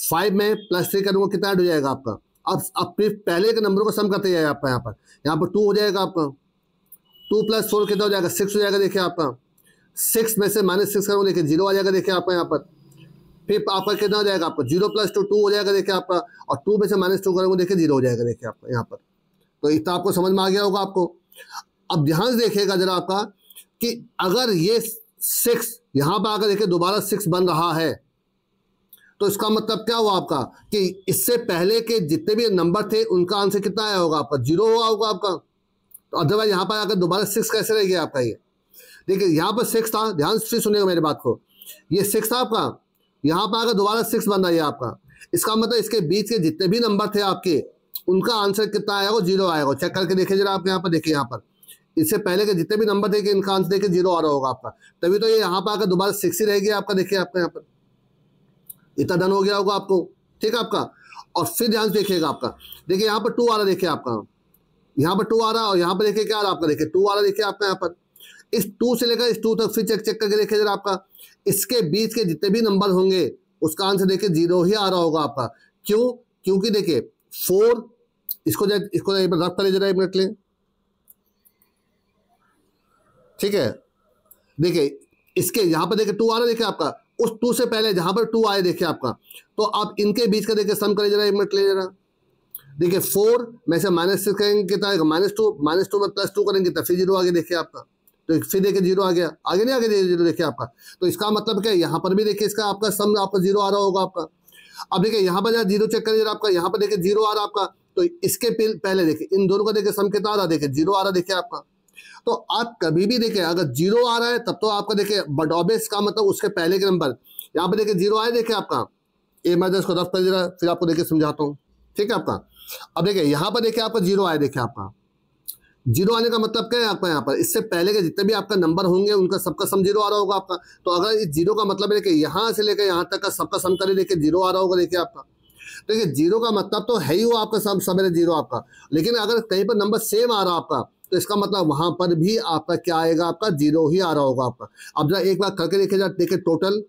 Speaker 1: 5 में +3 करूँगा कितना ऐड हो जाएगा आपका। अब पहले के नंबर को सम करते जाएगा आपका। यहाँ पर 2 हो जाएगा आपका। 2 + 4 कितना हो जाएगा, 6 हो जाएगा देखिए आपका। 6 में से -6 करूँगा देखिए 0 आ जाएगा देखिए आपका यहाँ पर। फिर आपका कितना हो जाएगा आपका 0 + 2 2 हो जाएगा देखिए आपका। और 2 में से -2 करूँगा देखिए 0 हो जाएगा देखिए आपका यहाँ पर। तो इतना आपको समझ में आ गया होगा आपको। अब ध्यान से देखिएगा जरा आपका कि अगर ये 6 यहाँ पर आकर देखिए दोबारा 6 बन रहा है तो इसका मतलब क्या हुआ आपका कि इससे पहले के जितने भी नंबर थे उनका आंसर कितना आया होगा आपका, 0 हुआ होगा आपका। तो अदरवाइज यहाँ पर आकर दोबारा 6 कैसे रह गया आपका। ये देखिए यहाँ पर 6 था, ध्यान से सुनिएगा मेरी बात को। ये 6 था आपका, यहाँ पर आकर दोबारा 6 बन रहा है आपका। इसका मतलब इसके बीच के जितने भी नंबर थे आपके उनका आंसर कितना आएगा, 0 आएगा। चेक करके देखिए जरा आप यहाँ पर। देखिए यहाँ पर इससे पहले के जितने भी नंबर थे कि इनका आंसर देखिए 0 आ रहा होगा आपका। तभी तो ये यहाँ पर आकर दोबारा 6 ही रहेगी आपका। देखिए आपका यहाँ पर इतना डन हो गया होगा आपको, ठीक है आपका। और फिर ध्यान से देखिएगा आपका। देखिए यहाँ पर 2 आ रहा है देखिए आपका, यहाँ पर 2 आ रहा है। और यहाँ पर देखिए क्या आ रहा है आपका, देखिए 2 आ रहा है देखिए आपका यहाँ पर। इस 2 से लेकर इस 2 तक फिर चेक करके देखिए जरा आपका। इसके बीच के जितने भी नंबर होंगे उसका आंसर देखिए 0 ही आ रहा होगा आपका। क्यों? क्योंकि देखिए 4 इसको रफ करिए जरा, 1 मिनट लें, ठीक है। देखिए इसके यहाँ पर देखिए 2 आ रहा है देखिए आपका। उस 2 से पहले जहां पर 2 आए देखिए आपका, तो आप इनके बीच का देखिए सम करिए जरा, 1 मिनट ले जरा। देखिए 4 में से -6 करेंगे कितना आएगा, -2 में +2 करेंगे तब फिर 0 आगे देखिए आपका। तो फिर देखिए 0 आ गया, आगे नहीं आगे 0 देखिए आपका। तो इसका मतलब क्या है, यहाँ पर भी देखिए इसका आपका सम आपका 0 आ रहा होगा आपका। अब देखिए यहाँ पर जरा 0 चेक करिए आपका, यहाँ पर देखिए 0 आ रहा आपका। तो इसके पहले देखिए इन दोनों का देखिए सम कितना आ रहा, देखिए 0 आ रहा देखिए आपका। तो आप कभी भी देखिए अगर 0 आ रहा है तब तो आपका देखिए बट ऑब्वियस का मतलब उसके पहले के नंबर यहाँ पे देखिए जीरो आया, देखिए आपका ए मैं इसको रफ कर दे रहा, फिर आपको देखिए समझाता हूँ, ठीक है आपका। अब देखिए यहाँ पर देखिए आपका जीरो आया, देखिए आपका जीरो आने का मतलब क्या है आपका, यहाँ पर इससे पहले के जितने भी आपका नंबर होंगे उनका सबका सम जीरो आ रहा होगा आपका। तो अगर इस जीरो का मतलब है कि यहाँ से लेकर यहाँ तक का सबका सम करे, देखिए जीरो आ रहा होगा, देखिए आपका। देखिए जीरो का मतलब तो है ही वो आपका सम सवेरे जीरो आपका, लेकिन अगर कहीं पर नंबर सेम आ रहा आपका तो इसका मतलब वहां पर भी आपका क्या आएगा, आपका जीरो ही आ रहा होगा आपका। अब जरा एक बार करके देखिए जरा, देखिए टोटल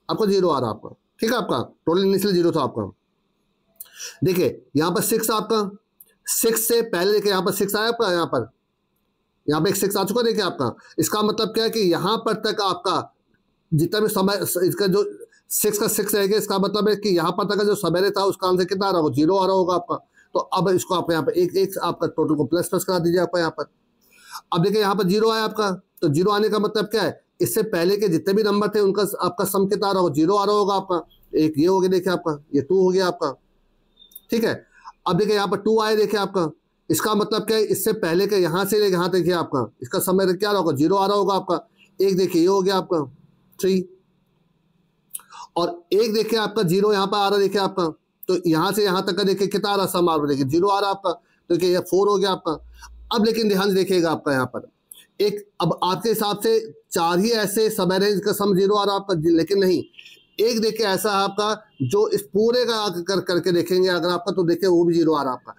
Speaker 1: आपको जीरो आ रहा आपका, ठीक है आपका, टोटल इनिशियल जीरो था आपका। देखिए यहाँ पर सिक्स आपका, सिक्स से पहले देखिए यहाँ पर सिक्स आया आपका, यहाँ पे एक सिक्स आ चुका, देखिए आपका। इसका मतलब क्या है कि यहाँ पर तक आपका जितना भी समय, इसका जो सिक्स का सिक्स रहेगा, इसका मतलब है कि यहाँ पर तक का जो सवेरे था उसका आंसर कितना आ रहा होगा, जीरो आ रहा होगा आपका। तो अब इसको आप यहाँ पे एक एक आपका टोटल को प्लस प्लस करा दीजिए आपका यहाँ पर। अब देखिए यहाँ पर जीरो आया आपका, तो जीरो आने का मतलब क्या है, इससे पहले के जितने भी नंबर थे उनका आपका सम कितना आ रहा होगा, जीरो आ रहा होगा आपका। एक ये हो गया, देखिए आपका ये टू हो गया आपका, ठीक है। अब देखिए यहाँ पर टू आया, देखिए आपका, इसका मतलब क्या है, इससे पहले के यहाँ से यहाँ देखिए आपका इसका समय क्या रहा होगा, जीरो आ रहा होगा आपका। एक देखिए ये हो गया आपका थ्री, और एक देखिए आपका जीरो यहाँ पर आ रहा है, देखिए आपका। तो यहाँ से यहाँ तक का देखिए कितना आ रहा सम आ रहा, देखिए जीरो आ रहा आपका, तो देखिए ये फोर हो गया आपका। अब लेकिन ध्यान से देखिएगा आपका यहाँ पर एक, अब आपके हिसाब से चार ही ऐसे सब है जिसका सम जीरो आ रहा आपका, लेकिन नहीं, एक देखिए ऐसा है आपका जो इस पूरे का करके देखेंगे अगर आपका, तो देखिए वो भी जीरो आ रहा आपका।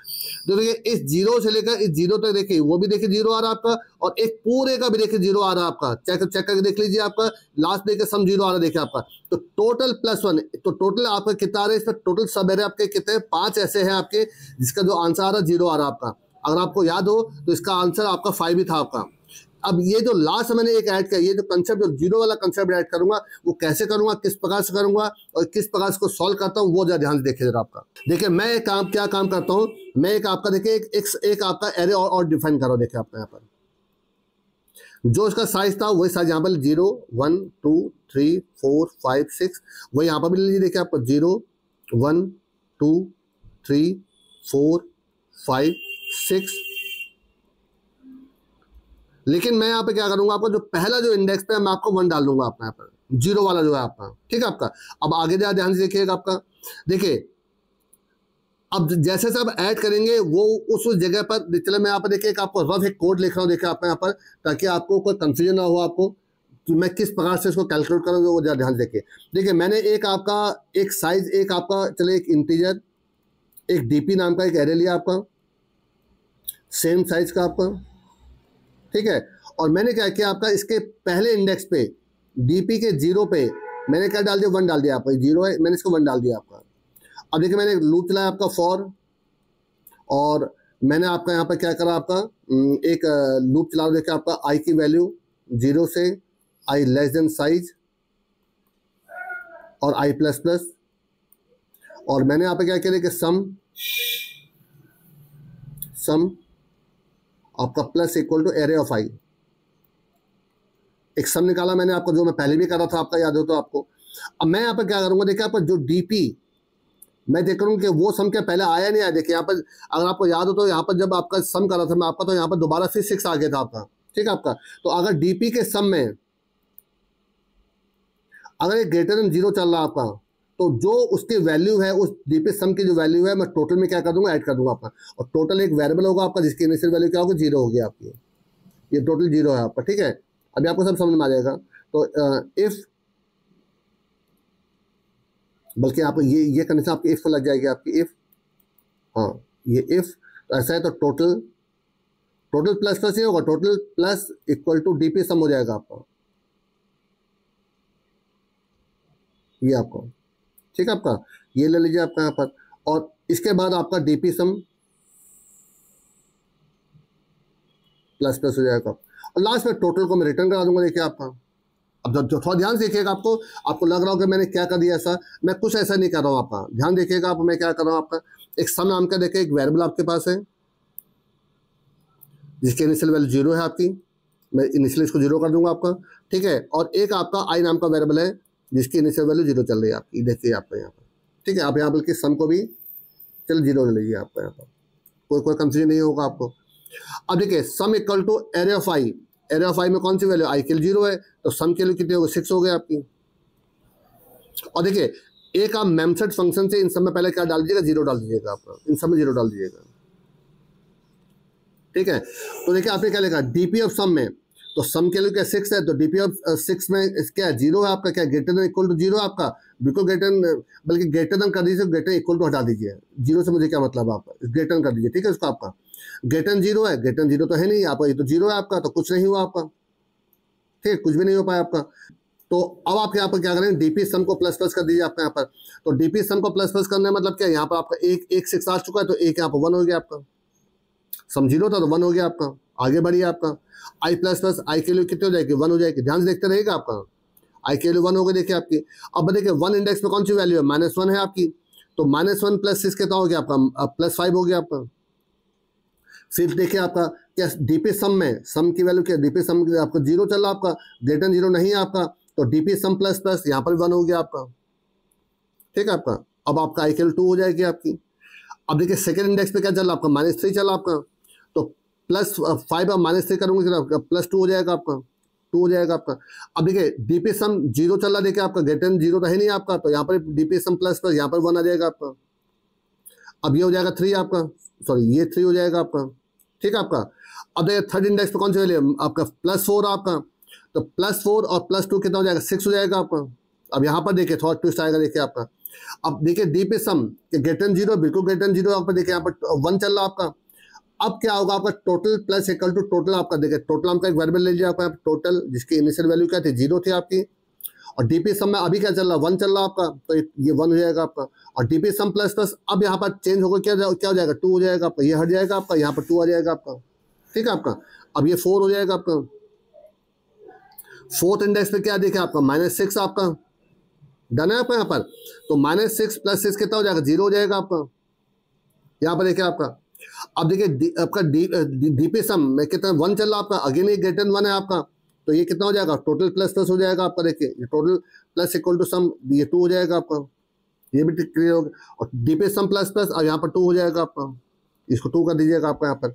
Speaker 1: तो देखिए इस जीरो से लेकर इस जीरो तक देखिए वो भी देखिए जीरो आ रहा आपका, और एक पूरे का भी देखिए जीरो आ रहा आपका। चेक करके देख लीजिए आपका, लास्ट देखिए सम जीरो आ रहा देखिए आपका। तो टोटल प्लस वन, तो टोटल आपका कितना आ रहा है, इसमें टोटल सब है आपके कितने, पांच ऐसे हैं आपके जिसका जो आंसर आ रहा है जीरो आ रहा आपका। अगर आपको याद हो तो इसका आंसर आपका फाइव ही था आपका। अब ये जो लास्ट मैंने एक ऐड किया, ये जो कंसेप्ट, जो जीरो वाला कंसेप्ट ऐड करूंगा, वो कैसे करूंगा, किस प्रकार से करूंगा और किस प्रकार इसको सॉल्व करता हूं, वो जरा ध्यान से देखिए जरा आपका। देखिए मैं एक काम क्या काम करता हूं, मैं एक आपका देखिए एक आपका एरे और डिफाइन करो, देखिए आपका यहाँ पर जो इसका साइज था वही साइज यहाँ पर zero one two three four five six, वही यहाँ पर भी लीजिए, देखिए आपको zero one two three four five six. लेकिन मैं यहाँ पे क्या करूंगा, आपका जो पहला जो इंडेक्स पे मैं आपको वन डाल दूंगा आपका यहाँ पर, जीरो वाला जो है आपका, ठीक है आपका। अब आगे ध्यान से देखिएगा आपका, देखिए अब जैसे सब ऐड करेंगे वो उस जगह पर चले, मैं यहाँ पर देखिए आपको रफ एक कोड लिख रहा हूँ, देखिए आपका यहाँ पर, ताकि आपको कोई कंफ्यूजन ना हो आपको कि मैं किस प्रकार से इसको कैलकुलेट करूँगा, वो जरा ध्यान देखिए। देखिए मैंने एक आपका एक साइज, एक आपका चले एक इंटीजर, एक डीपी नाम का एक एरे लिया आपका, सेम साइज का आपका, ठीक है। और मैंने क्या किया आपका, इसके पहले इंडेक्स पे डीपी के जीरो पे मैंने क्या डाल दिया, वन डाल दिया आपका, जीरो है मैंने इसको वन डाल दिया आपका। अब देखिए मैंने लूप चलाया आपका फॉर, और मैंने आपका यहाँ पर क्या करा आपका एक लूप चला, देखिए आपका आई की वैल्यू जीरो से आई लेस देन साइज और आई प्लस प्लस, और मैंने यहाँ पे क्या किया, देखिए सम आपका plus equal to array of i, एक सम निकाला मैंने आपको, जो मैं पहले भी कर रहा था आपका, याद हो तो आपको। अब मैं यहाँ पर क्या करूंगा, देखिए आपका जो डीपी मैं देख करूँ कि वो सम क्या पहले आया नहीं आया। देखिए यहाँ पर अगर आपको याद हो तो यहाँ पर जब आपका सम कर रहा था मैं आपका, तो यहाँ पर दोबारा फिर सिक्स आ गया था आपका, ठीक है आपका। तो अगर डीपी के सम में अगर एक ग्रेटर देन जीरो चल रहा आपका, तो जो उसकी वैल्यू है, उस डीपी सम की जो वैल्यू है, मैं टोटल में क्या कर दूंगा, ऐड कर दूंगा आपका। और टोटल एक वेरिएबल होगा आपका जिसकी इनिशियल वैल्यू क्या होगी, जीरो होगी आपकी, ये टोटल जीरो है आपका, ठीक है। अभी आपको सब समझ में आ जाएगा। तो इफ, बल्कि आप ये कंडीशन आपकी इफ लग जाएगी आपकी, इफ, हाँ ये इफ, तो ऐसा है तो टोटल प्लस प्लस ही होगा, total plus equal to DP sum हो जाएगा आपका, ये आपको, ठीक है आपका, ये ले लीजिए आपका यहाँ पर। और इसके बाद आपका डीपी सम प्लस प्लस हो जाएगा, और लास्ट में टोटल को मैं रिटर्न करा दूंगा, देखिए आपका। अब जो थोड़ा ध्यान से देखिएगा, आपको लग रहा हो कि मैंने क्या कर दिया ऐसा, मैं कुछ ऐसा नहीं कर रहा हूँ आपका, ध्यान देखिएगा आप, मैं क्या कर रहा हूँ आपका, एक सम नाम का देखिए एक वेरिएबल आपके पास है जिसकी इनिशियल वैल्यू जीरो है आपकी, मैं इनिशियल इसको जीरो कर दूंगा आपका, ठीक है। और एक आपका आई नाम का वेरिएबल है जिसकी इनिशियल वैल्यू जीरो चल रही है आपकी, देखिए आपका यहाँ पर, ठीक है। आप यहाँ बल्कि सम को भी चल जीरो ले लीजिए आपका यहाँ पर, कोई कंफ्यूजन नहीं होगा आपको। अब देखिए sum equal to array of i, array of i में कौन सी वैल्यू, आई के लिए 0 है, तो सम के लिए कितनी हो गई, 6 हो गई आपकी। और देखिए एक आप मेमसेट फंक्शन से इन सब में पहले क्या डाल दीजिएगा, 0 डाल दीजिएगा आपका, इन सब में 0 डाल दीजिएगा, ठीक है। तो देखिए आपने क्या लिखा, डीपी ऑफ सम में, तो सम के लिए क्या 6 है, तो डीपी ऑफ 6 में क्या है, 0 है आपका, क्या ग्रेटर देन इक्वल टू 0 आपका, बिल्कुल ग्रेटर, बल्कि ग्रेटर देन कर दीजिए, ग्रेटर इक्वल टू हटा दीजिए, 0 से मुझे क्या मतलब आपका, ग्रेटर देन कर दीजिए, ठीक है। उसका आपका ग्रेटर देन 0 है, ग्रेटर देन 0 तो है नहीं आपका, ये तो 0 है आपका, तो कुछ नहीं हुआ आपका, ठीक है, कुछ भी नहीं हो पाया आपका। तो अब आप यहाँ पर क्या करें, डीपी सम को प्लस प्लस कर दीजिए आपका यहाँ पर। तो डीपी सम को प्लस प्लस करने मतलब क्या, यहाँ पर आपका एक 6 आ चुका है, तो एक यहाँ पर 1 हो गया आपका, सम 0 था तो 1 हो गया आपका, आगे बढ़िए आपका। आई प्लस प्लस आई के लिए कितने हो जाएगी, 1 हो जाएगी, ध्यान से देखते रहेगा आपका, आई के लिए 1 हो गई देखिए आपकी। अब देखिए 1 इंडेक्स में कौन सी वैल्यू है, -1 है आपकी, तो -1 प्लस 6 कितना हो गया आपका, +5 हो गया आपका। फिर देखिए आपका क्या डीपी सम में, सम की वैल्यू क्या, डीपी सम आपका 0 चल रहा आपका, ग्रेटर देन 0 नहीं है आपका, तो डीपी सम प्लस प्लस यहाँ पर 1 हो गया आपका, ठीक है आपका। अब आपका आई के लिए 2 हो जाएगी आपकी। अब देखिए सेकंड इंडेक्स पे क्या चल रहा आपका, -3 चला आपका, तो +5 और -3 करूँगी तो +2 हो जाएगा आपका, 2 हो जाएगा आपका। अब देखिए डीपी सम 0 चल रहा, देखिए आपका ग्रेटर देन 0 तो है नहीं आपका, तो यहाँ पर डीपी सम प्लस प्लस यहाँ पर 1 आ जाएगा आपका। अब ये हो जाएगा 3 आपका, सॉरी ये 3 हो जाएगा आपका, ठीक है आपका। अब देखिए थर्ड इंडेक्स पे कौन सी वैल्यू आपका, +4 आपका, तो +4 और +2 कितना हो जाएगा, 6 हो जाएगा आपका। अब यहाँ पर देखिए थोड़ा ट्विस्ट आएगा, देखिए आपका। अब देखिए डीपी सम ग्रेटर देन 0, बिल्कुल ग्रेटर देन 0 आपका, देखिए यहाँ पर 1 चल रहा आपका। अब क्या होगा आपका, total plus equal to total आपका, देखिए टोटल आपका एक वेरिएबल ले लीजिए आपका, टोटल जिसकी इनिशियल वैल्यू क्या थी, 0 थी आपकी, और डीपी सम में अभी क्या चल रहा है, 1 चल रहा आपका, तो ये 1 हो जाएगा आपका। और डीपी सम प्लस प्लस अब यहाँ पर चेंज होकर क्या हो जाएगा, 2 हो जाएगा आपका, ये हट जाएगा आपका, यहाँ पर 2 आ जाएगा आपका, ठीक है आपका। अब ये 4 हो जाएगा आपका। फोर्थ इंडेक्स पे क्या देखिए आपका, -6 आपका, डन है आपका यहाँ पर, तो -6 + 6 कितना हो जाएगा, 0 हो जाएगा आपका, यहाँ पर देखिए आपका। अब देखिए आपका डीपी सम में कितना 1 चल रहा आपका, अगेन ये ग्रेटर देन 1 है आपका, तो ये कितना हो जाएगा, टोटल प्लस प्लस हो जाएगा आपका, देखिए ये total plus equal to some, ये 2 हो जाएगा आपका, ये भी क्लियर हो गया। और डीपी सम प्लस प्लस और यहाँ पर 2 हो जाएगा आपका, इसको 2 कर दीजिएगा आपका यहाँ पर।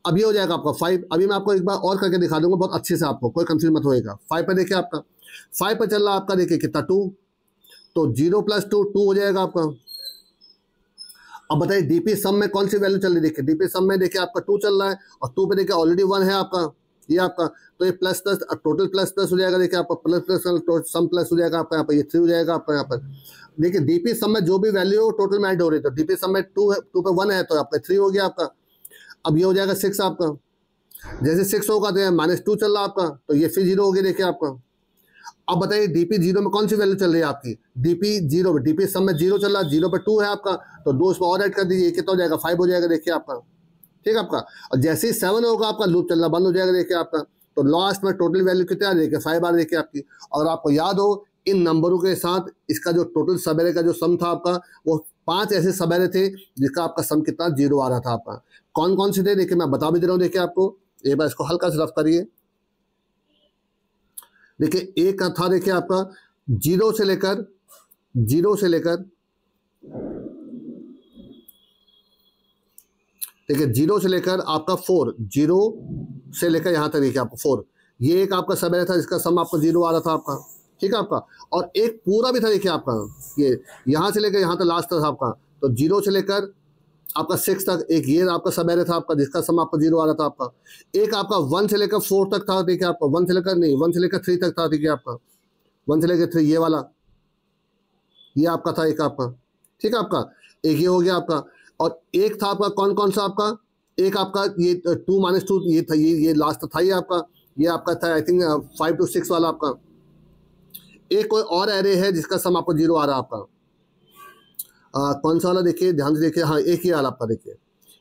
Speaker 1: अब ये हो जाएगा आपका 5। अभी मैं आपको एक बार और करके दिखा दूंगा बहुत अच्छे से, आपको कोई कंफ्यूज मत होएगा। 5 पर देखिए आपका, 5 पर चल रहा आपका, देखिए कितना 2, तो 0 + 2 2 हो जाएगा आपका। अब बताइए डीपी सम में कौन सी वैल्यू चल रही है, देखिए डीपी सम में देखिए आपका 2 चल रहा है, और 2 पे देखिए ऑलरेडी 1 है आपका, ये आपका, तो ये plus plus total plus plus हो जाएगा, देखिए आपका प्लस प्लस सम प्लस हो जाएगा आपका, यहाँ पर ये 3 हो जाएगा आपका यहाँ पर। देखिए डीपी सम में जो भी वैल्यू हो टोटल में ऐड हो रही है, तो डीपी सम में 2 है, 2 पे 1 है, तो आपका 3 हो गया आपका। अब ये हो जाएगा 6 आपका, जैसे 6 होगा तो -2 चल रहा आपका, तो ये फिर 0 हो गया देखिए आपका। अब बताइए डीपी 0 में कौन सी वैल्यू चल रही है आपकी, डीपी 0 में, डीपी सम में 0 चल रहा है, 0 पे 2 है आपका, तो 2 इसमें और ऐड कर दीजिए, कितना हो जाएगा, 5 हो जाएगा देखिए आपका, ठीक है आपका। और जैसे ही 7 होगा आपका लूप चलना बंद हो जाएगा देखिए आपका, तो लास्ट में टोटल वैल्यू कितना देखिए 5 बार देखिए आपकी। और आपको याद हो इन नंबरों के साथ इसका जो टोटल सबेरे का जो सम था आपका, वो 5 ऐसे सबेरे थे जिसका आपका सम कितना 0 आ रहा था आपका। कौन कौन से थे देखिए मैं बता भी दे रहा हूँ, देखिए आपको एक बार इसको हल्का से रफ करिए। देखिए एक का था देखिए आपका 0 से लेकर देखिए 0 से लेकर आपका 4, 0 से लेकर यहाँ तक देखिए आपको 4, ये एक आपका सबेरे था जिसका सम आपको 0 आ रहा था आपका, ठीक है आपका। और एक पूरा भी था देखिए आपका, ये यहाँ से लेकर यहाँ तक लास्ट था आपका, तो 0 से लेकर आपका 6 तक एक ये आपका सबेरे था आपका जिसका सम आपको 0 आ रहा था आपका। एक आपका 1 से लेकर 4 तक था देखिए आपका, 1 से लेकर 3 तक था देखिए आपका, 1 से लेकर 3 ये वाला, ये आपका था एक आपका, ठीक है आपका। एक ये हो गया आपका, और एक था आपका कौन कौन सा आपका, एक आपका ये 2 - 2 ये था, ये लास्ट था ये आपका, ये आपका था आई थिंक 5 to 6 वाला आपका। एक कोई और एरे है जिसका सम आपको 0 आ रहा है आपका, कौन सा वाला देखिए ध्यान से देखिए, हाँ एक ही वाला आपका देखिए,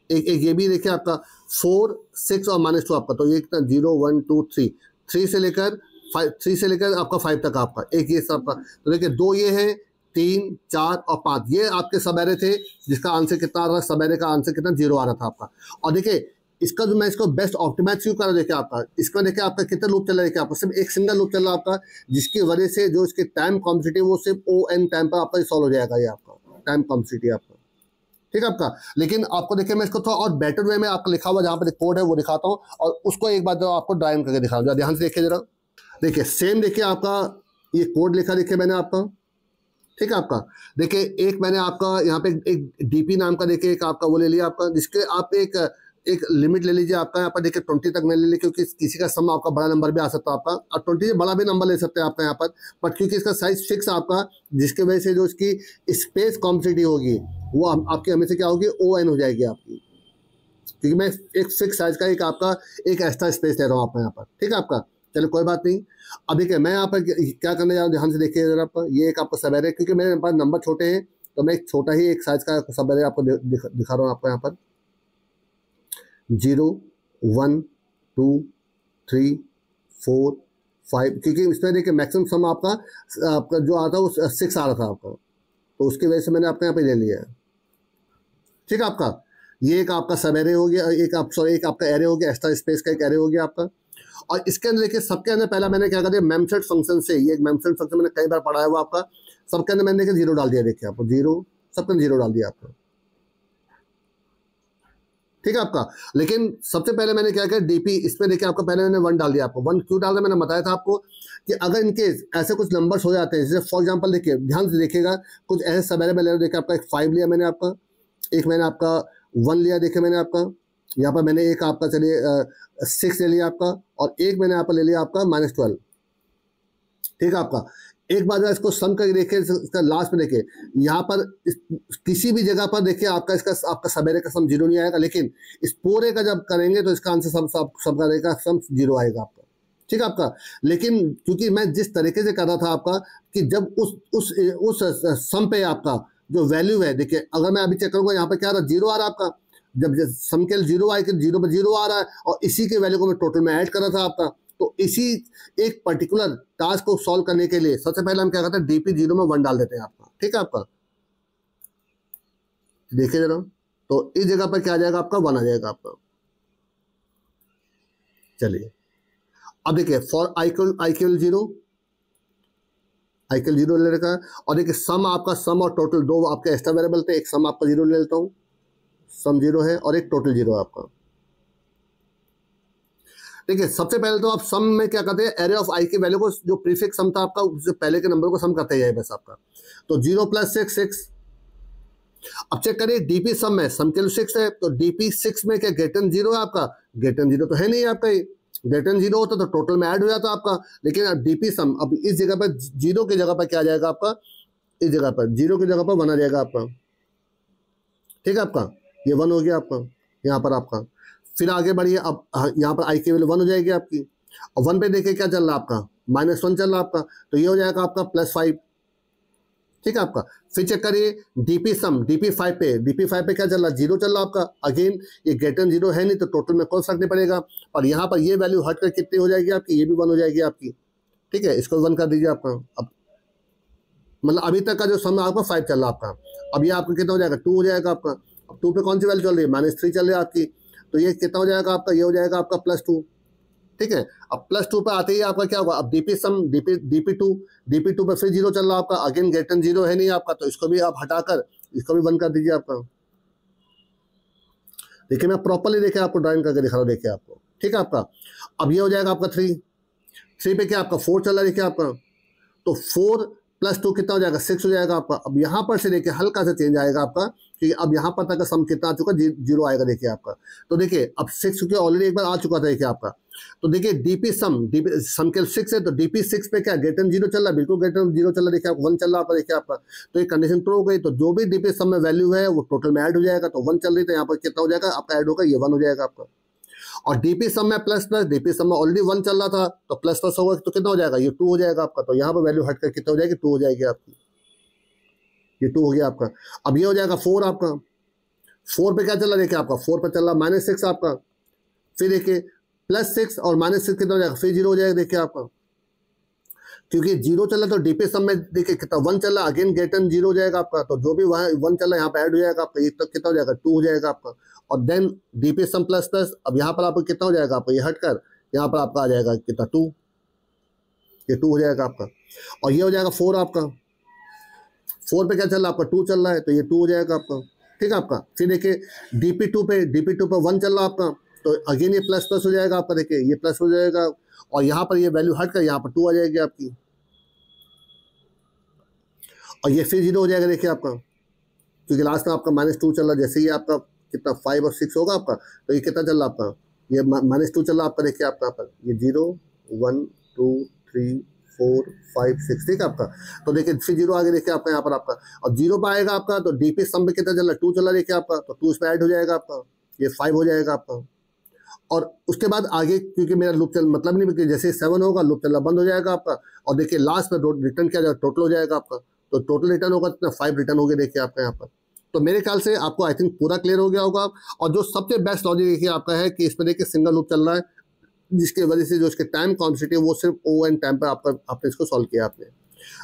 Speaker 1: एक ये भी देखिए आपका 4, 6 और -2 आपका, तो ये कितना 0 1 2 3, 3 से लेकर 5, 3 से लेकर आपका 5 तक आपका, एक ये सब का। तो देखिए 2 ये हैं, 3 4 और 5 ये आपके सबेरे थे जिसका आंसर कितना आ रहा है, सबेरे का आंसर कितना 0 आ रहा था आपका। और देखिए इसका जो मैं इसको बेस्ट ऑप्टिमाइज क्यों कर रहा हूं, देखिए आपका इसका देखिए आपका कितना लूप चल रहा है, देखिए आपका सिर्फ एक सिंगल लूप चल रहा है आपका, जिसकी वजह से जो इसके टाइम कॉम्प्लेक्सिटी वो सिर्फ O n टाइम पर आपका सॉल्व हो जाएगा, ये आपका टाइम कॉम्प्लेक्सिटी आपका, ठीक है आपका। लेकिन आपको देखिए मैं इसको थोड़ा और बेटर वे में आपको लिखा हुआ जहाँ पर कोड है वो दिखाता हूँ, और उसको एक बार आपको ड्राइव करके दिखा रहा हूँ। ध्यान से देखिए जरा, देखिए सेम देखिए आपका ये कोड लिखा देखिए मैंने आपका, ठीक है आपका। देखिए एक मैंने आपका यहाँ पे एक डीपी नाम का देखिए एक आपका वो ले लिया आपका, जिसके आप एक लिमिट ले लीजिए आपका। यहाँ पर देखिए 20 तक मैं ले ली, क्योंकि किसी का सम आपका बड़ा नंबर भी आ सकता है आपका, और 20 से बड़ा भी नंबर ले सकते हैं आपका यहाँ पर, बट क्योंकि इसका साइज फिक्स आपका, जिसकी वजह से जो इसकी स्पेस कॉम्प्लेक्सिटी होगी वो आपकी हमेशा क्या होगी, ON हो जाएगी आपकी, क्योंकि मैं एक फिक्स साइज का एक आपका एक एक्स्ट्रा स्पेस ले रहा हूँ आपका यहाँ पर, ठीक है आपका। चलो कोई बात नहीं। अब देखिए मैं यहाँ पर क्या करने जा रहा हूँ, ध्यान से देखिए जरा आपका, ये एक आपका सब एरे, क्योंकि मेरे पास नंबर छोटे हैं तो मैं एक छोटा ही एक साइज का सब एरे आपको दिखा रहा हूँ आपको यहाँ पर। 0 1 2 3 4 5, क्योंकि इसमें देखिए मैक्सिमम सम आपका जो आता है वो 6 आ रहा था आपका, तो उसकी वजह से मैंने आपके यहाँ पे ले लिया है, ठीक है आपका। ये एक आपका सब एरे हो गया, एक आपका एरे हो गया, एक्स्ट्रा स्पेस का एक एरे हो गया आपका। और इसके अंदर देखिए सबके अंदर पहला मैंने क्या कर दिया, मेमसेट फंक्शन से, ये एक मेमसेट फंक्शन मैंने कई बार पढ़ा है वो आपका, सबके अंदर मैंने देखिए 0 डाल दिया, देखिए आपको 0, सबके अंदर 0 डाल दिया आपका, ठीक है आपका। लेकिन सबसे पहले मैंने क्या किया, डीपी इसमें देखिए आपको पहले मैंने 1 डाल दिया आपको। 1 क्यों डाल दिया, मैंने बताया था आपको कि अगर इनकेस ऐसे कुछ नंबर्स हो जाते हैं, जैसे फॉर एग्जांपल देखिए ध्यान से देखिएगा, कुछ ऐसे सवेरे में ले रहा, देखिए आपका एक 5 लिया मैंने आपका, एक मैंने आपका 1 लिया, देखिए मैंने आपका यहाँ पर मैंने एक आपका चलिए 6 ले लिया आपका, और एक मैंने यहाँ पर ले लिया आपका -12, ठीक है आपका। एक बार इसको सम करके देखिए, इसका लास्ट में देखिए यहाँ पर किसी भी जगह पर देखिए आपका सवेरे का सम 0 नहीं आएगा, लेकिन इस पूरे का जब करेंगे तो इसका आंसर सब का सम 0 आएगा आपका, ठीक है आपका। लेकिन क्योंकि मैं जिस तरीके से कर रहा था आपका कि जब उस सम पे आपका जो वैल्यू है, देखिए अगर मैं अभी चेक करूँगा यहाँ पर क्या आ रहा है, 0 आ रहा है आपका, जब सम के 0 आए कि 0 पर 0 आ रहा है, और इसी के वैल्यू को मैं टोटल में ऐड कर रहा था आपका। तो इसी एक पर्टिकुलर टास्क को सॉल्व करने के लिए सबसे पहले हम क्या करते हैं, डीपी 0 में 1 डाल देते हैं आपका, ठीक है आपका। देखिए जरा, तो इस जगह पर क्या आ जाएगा आपका, 1 आ जाएगा आपका। चलिए अब देखिए for I equal 0, I equal 0 ले रखा है, और देखिए सम आपका, सम और टोटल दो आपके एक्स्ट्रा वेरिएबल थे, एक सम आपका 0 ले लेता हूँ, सम 0 है, और एक टोटल 0 है आपका। देखिए सबसे पहले तो आप सम में क्या करते हैं, एरे ऑफ आई की वैल्यू को, जो प्रीफिक्स सम था आपका उससे पहले के नंबर को सम करते जाए बस आपका। तो 0 + 6 6। अब चेक करिए डीपी सम में, सम के लिए 6 है, तो डीपी 6 में क्या ग्रेटर 0 है आपका, ग्रेटर 0 तो है नहीं आपका, ये ग्रेटर 0 होता तो टोटल में ऐड हो जाता आपका। लेकिन अब डीपी सम, अब इस जगह पर 0 की जगह पर क्या आ जाएगा आपका, इस जगह पर 0 की जगह पर 1 आ जाएगा आपका, ठीक है आपका। ये 1 हो गया आपका यहाँ पर आपका। फिर आगे बढ़िए, अब यहाँ पर आई की वैल्यू 1 हो जाएगी आपकी, और 1 पे देखिए क्या चल रहा है आपका, -1 चल रहा है आपका, तो ये हो जाएगा आपका +5, ठीक है आपका। फिर चेक करिए डीपी सम, डीपी 5 पे क्या चल रहा है, 0 चल रहा है आपका। अगेन ये ग्रेटर 0 है नहीं, तो टोटल में कोई फर्क नहीं पड़ेगा, और यहाँ पर ये वैल्यू हट कर कितनी हो जाएगी आपकी, ये भी 1 हो जाएगी आपकी, ठीक है। इसको 1 कर दीजिए आपका। अब मतलब अभी तक का जो सम आपका 5 चल रहा है आपका, अब ये आपका कितना हो जाएगा, 2 हो जाएगा आपका। अब 2 पे कौन सी वैल्यू चल रही है, -3 चल रही है आपकी, तो ये कितना हो जाएगा आपका, ये हो जाएगा आपका +2, ठीक है। अब +2 पे आते ही आपका क्या होगा, अब डीपी सम, डीपी 2 पे फिर 0 चल रहा है आपका, अगेन ग्रेटर 0 है नहीं आपका, तो इसको भी आप हटाकर इसको भी 1 कर दीजिए आपका। देखिए मैं प्रॉपरली देखिए आपको ड्राइंग करके दिखा रहा हूँ, देखिए आपको, ठीक है आपका। अब ये हो जाएगा आपका 3 पे क्या आपका 4 चल रहा है, देखिए आपका, तो 4 + 2 कितना हो जाएगा, 6 हो जाएगा आपका। अब यहाँ पर से देखिए हल्का सा चेंज आएगा आपका, कि अब यहाँ पर तक का सम कितना आ चुका, 0 आएगा देखिए आपका। तो देखिए अब 6 क्योंकि ऑलरेडी एक बार आ चुका था देखिए आपका, तो देखिए डीपी सम के 6 है, तो डीपी 6 पे क्या ग्रेटर 0 चल रहा है, बिल्कुल ग्रेटर 0 चल रहा है, देखिए आप 1 चल रहा है देखिए आपका। तो ये कंडीशन ट्रू हो गई, तो जो भी डीपी सम में वैल्यू है वो टोटल में ऐड हो जाएगा, तो 1 चल रही, तो यहाँ पर कितना हो जाएगा आपका ऐड होगा, ये 1 हो जाएगा आपका। और डीपी सम में प्लस डीपी सम में ऑलरेडी 1 चल रहा था, तो प्लस होगा तो कितना हो जाएगा, ये 2 हो जाएगा आपका। तो यहाँ पर वैल्यू हटकर कितना हो जाएगी, 2 हो जाएगी आपकी, ये 2 हो गया आपका। अब ये हो जाएगा 4 आपका, 4 पे क्या चल रहा है देखिए आपका, 4 पे चल रहा -6 आपका। फिर देखिए +6 और -6 कितना हो जाएगा, फिर 0 हो जाएगा देखिए आपका, क्योंकि 0 चल रहा है तो डीपी सम में देखिए कितना 1 चल रहा है, अगेन ग्रेटर 0 हो जाएगा आपका, तो जो भी वहाँ 1 चल रहा है यहाँ पे ऐड हो जाएगा आपका, ये तो कितना हो जाएगा, 2 हो जाएगा आपका। और देन डीपी सम प्लस, अब यहाँ पर आपको कितना हो जाएगा आपका, ये हटकर यहाँ पर आपका आ जाएगा कितना 2, ये 2 हो जाएगा आपका। और ये हो जाएगा 4 आपका, 4 पे क्या चल रहा है आपका, 2 चल रहा है, तो ये 2 हो जाएगा आपका। ठीक है आपका। फिर देखिए DP2 पे 1 चल रहा है आपका, तो अगेन ये प्लस प्लस हो जाएगा आपका, देखिए ये प्लस हो जाएगा और यहाँ पर ये वैल्यू हट कर यहाँ पर 2 आ जाएगी आपकी, और ये फिर 0 हो जाएगा देखिए आपका, क्योंकि लास्ट में आपका -2 चल रहा है। जैसे ही आपका कितना 5 और 6 होगा आपका, तो ये कितना चल रहा है आपका, ये -2 चल रहा है आपका, देखिए आपका पर ये 0 1 2 3 4 5 6, ठीक है आपका। तो देखिए फिर 0 आगे देखिए आपका यहाँ पर आपका, और 0 पर आएगा आपका, तो DP सम में कितना चल रहा है, 2 चल रहा है देखिए आपका, तो 2 इसमें ऐड हो जाएगा आपका, ये 5 हो जाएगा आपका। और उसके बाद आगे क्योंकि मेरा लूप चल मतलब नहीं, कि जैसे 7 होगा लूप चलना बंद हो जाएगा आपका, और देखिए लास्ट में रिटर्न किया जाएगा, टोटल हो जाएगा आपका, तो टोटल रिटर्न होगा कितना 5 रिटर्न हो गया देखिए आपका यहाँ पर। तो मेरे ख्याल से आपको आई थिंक पूरा क्लियर हो गया होगा। और जो सबसे बेस्ट लॉजिक देखिए आपका है कि इसमें देखिए सिंगल लूप चल रहा है, जिसकी वजह से जो इसके टाइम कॉन्स्टिट्यूट वो सिर्फ ON टाइम पर आपने इसको सॉल्व किया। आपने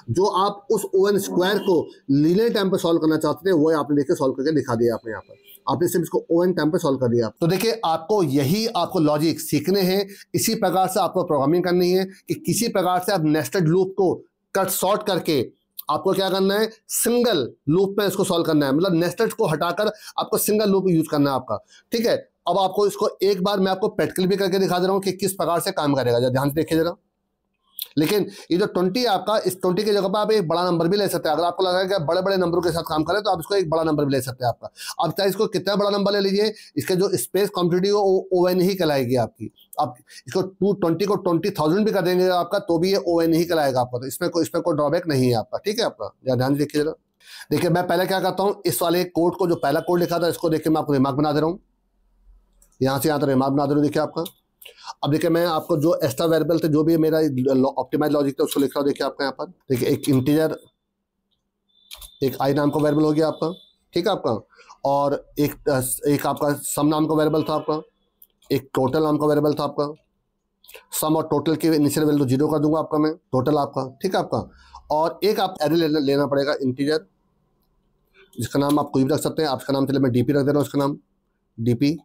Speaker 1: जो आप उस ON स्क्वायर को लीनियर टाइम पर सॉल्व करना चाहते थे, वो आपने देखिए सॉल्व करके दिखा दिया आपने यहाँ पर, आपने सिर्फ इसको ON टाइम पे सॉल्व कर दिया। तो देखिए आपको यही आपको लॉजिक सीखने हैं, इसी प्रकार से आपको प्रोग्रामिंग करनी है कि किसी प्रकार से आप नेस्टेड लूप को कट शॉर्ट करके आपको क्या करना है, सिंगल लूप में इसको सॉल्व करना है, मतलब नेस्टेड को हटाकर आपको सिंगल लूप यूज करना है आपका, ठीक है। अब आपको इसको एक बार मैं आपको प्रैक्टिकल भी करके दिखा दे रहा हूँ कि किस प्रकार से काम करेगा, ध्यान से देखिए जरा। लेकिन ये जो 20 है आपका, इस 20 की जगह पर आप एक बड़ा नंबर भी ले सकते हैं। अगर आपको लगा कि आप बड़े बड़े नंबरों के साथ काम करें, तो आप इसको एक बड़ा नंबर भी ले सकते हैं आपका। आप चाहे इसको कितना बड़ा नंबर ले लीजिए, इसके जो स्पेस कॉम्पिटिटिव वो ON ही कहलाएगी आपकी। आप इसको 220 को 20,000 भी कर देंगे आपका, तो भी ये ON ही कहलाएगा आपका। तो इसमें कोई ड्रॉबैक नहीं है आपका, ठीक है आपका। ध्यान से देखिए जरा। देखिए मैं पहले क्या करता हूँ, इस वाले कोड को, जो पहला कोड लिखा था, इसको देखिए मैं आपको रिमार्क बना दे रहा हूँ, यहाँ से यहाँ तक रिमार्क बना दे रहा हूँ, देखिए आपका। अब देखिए मैं आपको जो एक्स्ट्रा वेरिएबल थे, जो भी मेरा ऑप्टिमाइज लॉजिक था, उसको लिख रहा हूँ, देखिए आपका यहाँ पर। देखिए एक इंटीजर, एक I नाम का वेरिएबल हो गया आपका, ठीक है आपका। और एक आपका सम नाम का वेरिएबल था आपका, एक टोटल नाम का वेरिएबल था आपका। सम और टोटल की इनिशियल वैल्यू 0 कर दूंगा आपका मैं, टोटल आपका, ठीक है आपका। और एक आप एरे लेना पड़ेगा इंटीजर, जिसका नाम आप कोई भी रख सकते हैं। आपका नाम चले मैं DP रख दे रहा हूँ, इसका नाम DP।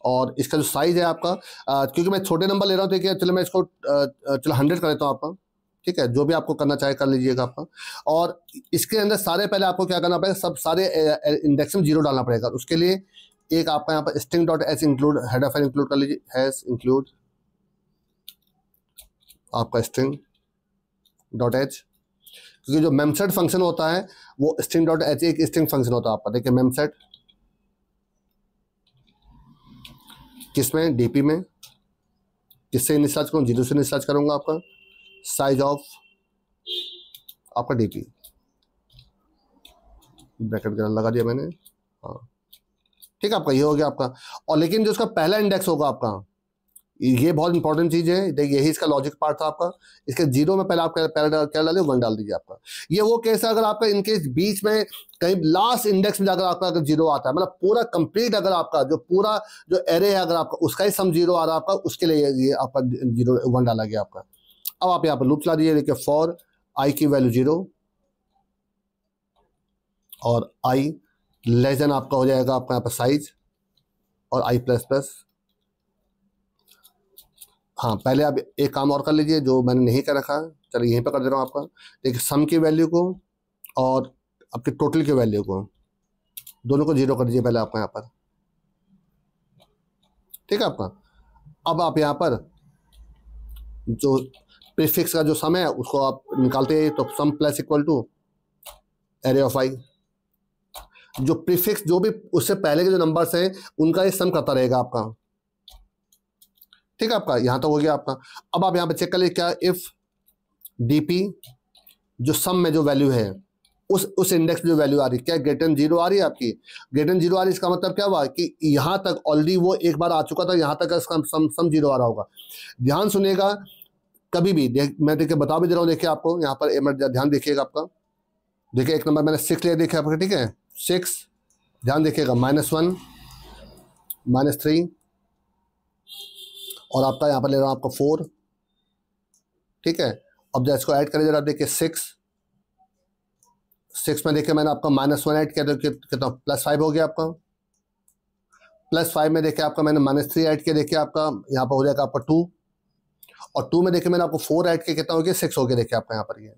Speaker 1: और इसका जो साइज है आपका, क्योंकि मैं छोटे नंबर ले रहा हूँ, देखिए चलो मैं इसको चलो 100 कर देता हूँ आपका, ठीक है। जो भी आपको करना चाहे कर लीजिएगा आपका। और इसके अंदर सारे पहले आपको क्या करना पड़ेगा, सब सारे इंडेक्स में 0 डालना पड़ेगा। उसके लिए एक आपका यहाँ पर string.h include header file include कर लीजिए, हैश इंक्लूड आपका string.h, क्योंकि जो memset फंक्शन होता है वो string.h एक स्ट्रिंग फंक्शन होता है आपका। देखिए memset किसमें, DP में, किससे इनिशियलाइज करूँ, 0 से इनिशियलाइज करूँगा आपका। साइज ऑफ आपका DP, ब्रैकेट के लगा दिया मैंने, हाँ ठीक है आपका, ये हो गया आपका। और लेकिन जो उसका पहला इंडेक्स होगा आपका, ये बहुत इंपॉर्टेंट चीज़ है। देखिए यही इसका लॉजिक पार्ट था आपका। इसके 0 में पहले आप क्या डालिए, 1 डाल दीजिए आपका। ये वो केस है अगर आपका इनके बीच में कहीं लास्ट इंडेक्स में जाकर आपका अगर 0 आता है, मतलब पूरा कंप्लीट अगर आपका जो पूरा जो एरे है, अगर आपका उसका ही सम 0 आ रहा है आपका, उसके लिए ये आपका 1 डाला गया आपका। अब आप यहाँ पर लूप चला दीजिए, देखिए फॉर I की वैल्यू 0 और I लेस देन आपका हो जाएगा आपका यहाँ पर साइज और I प्लस प्लस। हाँ पहले आप एक काम और कर लीजिए जो मैंने नहीं कर रखा है, चलिए यहीं पर कर दे रहा हूँ आपका। देखिए सम की वैल्यू को और आपके टोटल की वैल्यू को, दोनों को 0 कर दीजिए पहले आपका यहाँ पर, ठीक है आपका। अब आप यहाँ पर जो प्रीफिक्स का जो सम है उसको आप निकालते हैं, तो sum plus equal to array of I। जो प्रीफिक्स जो भी उससे पहले के जो नंबर्स हैं उनका ये सम करता रहेगा आपका, ठीक है आपका। यहाँ तक हो गया आपका। अब आप यहाँ पे चेक कर लीजिए क्या, इफ DP जो सम में जो वैल्यू है उस इंडेक्स में जो वैल्यू आ रही है, क्या ग्रेटर देन 0 आ रही है आपकी, ग्रेटर देन 0 आ रही है, इसका मतलब क्या हुआ कि यहाँ तक ऑलरेडी वो एक बार आ चुका था, यहाँ तक इसका सम 0 आ रहा होगा। ध्यान सुनिएगा, कभी भी मैं देखिए बता भी दे रहा हूँ, देखिए आपको यहाँ पर ध्यान देखिएगा आपका। देखिए एक नंबर मैंने 6 ले देखिए आपका, ठीक है 6, ध्यान देखिएगा -1 -3 और आपका यहाँ पर ले रहा हूँ आपका 4, ठीक है। अब जब इसको ऐड करें जरा, देखिए 6 में देखिए मैंने आपका -1 ऐड किया तो कितना +5 हो गया आपका। +5 में देखिए आपका मैंने -3 ऐड किया, देखिए आपका यहाँ पर हो जाएगा आपका 2, और 2 में देखिए मैंने आपको 4 ऐड किया, कितना हो गया 6 हो गया, देखिए आपका यहाँ पर ये।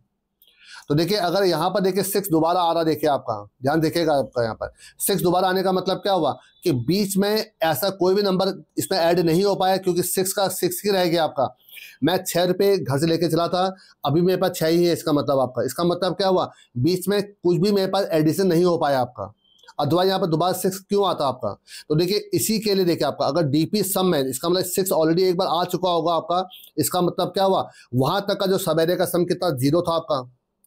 Speaker 1: तो देखिए अगर यहाँ पर देखिए 6 दोबारा आ रहा, देखिए आपका ध्यान देखिएगा, आपका यहाँ पर 6 दोबारा आने का मतलब क्या हुआ कि बीच में ऐसा कोई भी नंबर इसमें ऐड नहीं हो पाया, क्योंकि 6 का 6 ही रह गया आपका। मैं 6 रुपये घर से लेके चला था, अभी मेरे पास 6 ही है, इसका मतलब आपका, इसका मतलब क्या हुआ, बीच में कुछ भी मेरे पास एडिशन नहीं हो पाया आपका, अथवा यहाँ पर दोबारा 6 क्यों आता आपका। तो देखिए इसी के लिए देखिए आपका अगर डीपी सम है, इसका मतलब 6 ऑलरेडी एक बार आ चुका होगा आपका, इसका मतलब क्या हुआ, वहां तक का जो सब एरे का सम कितना 0 था आपका,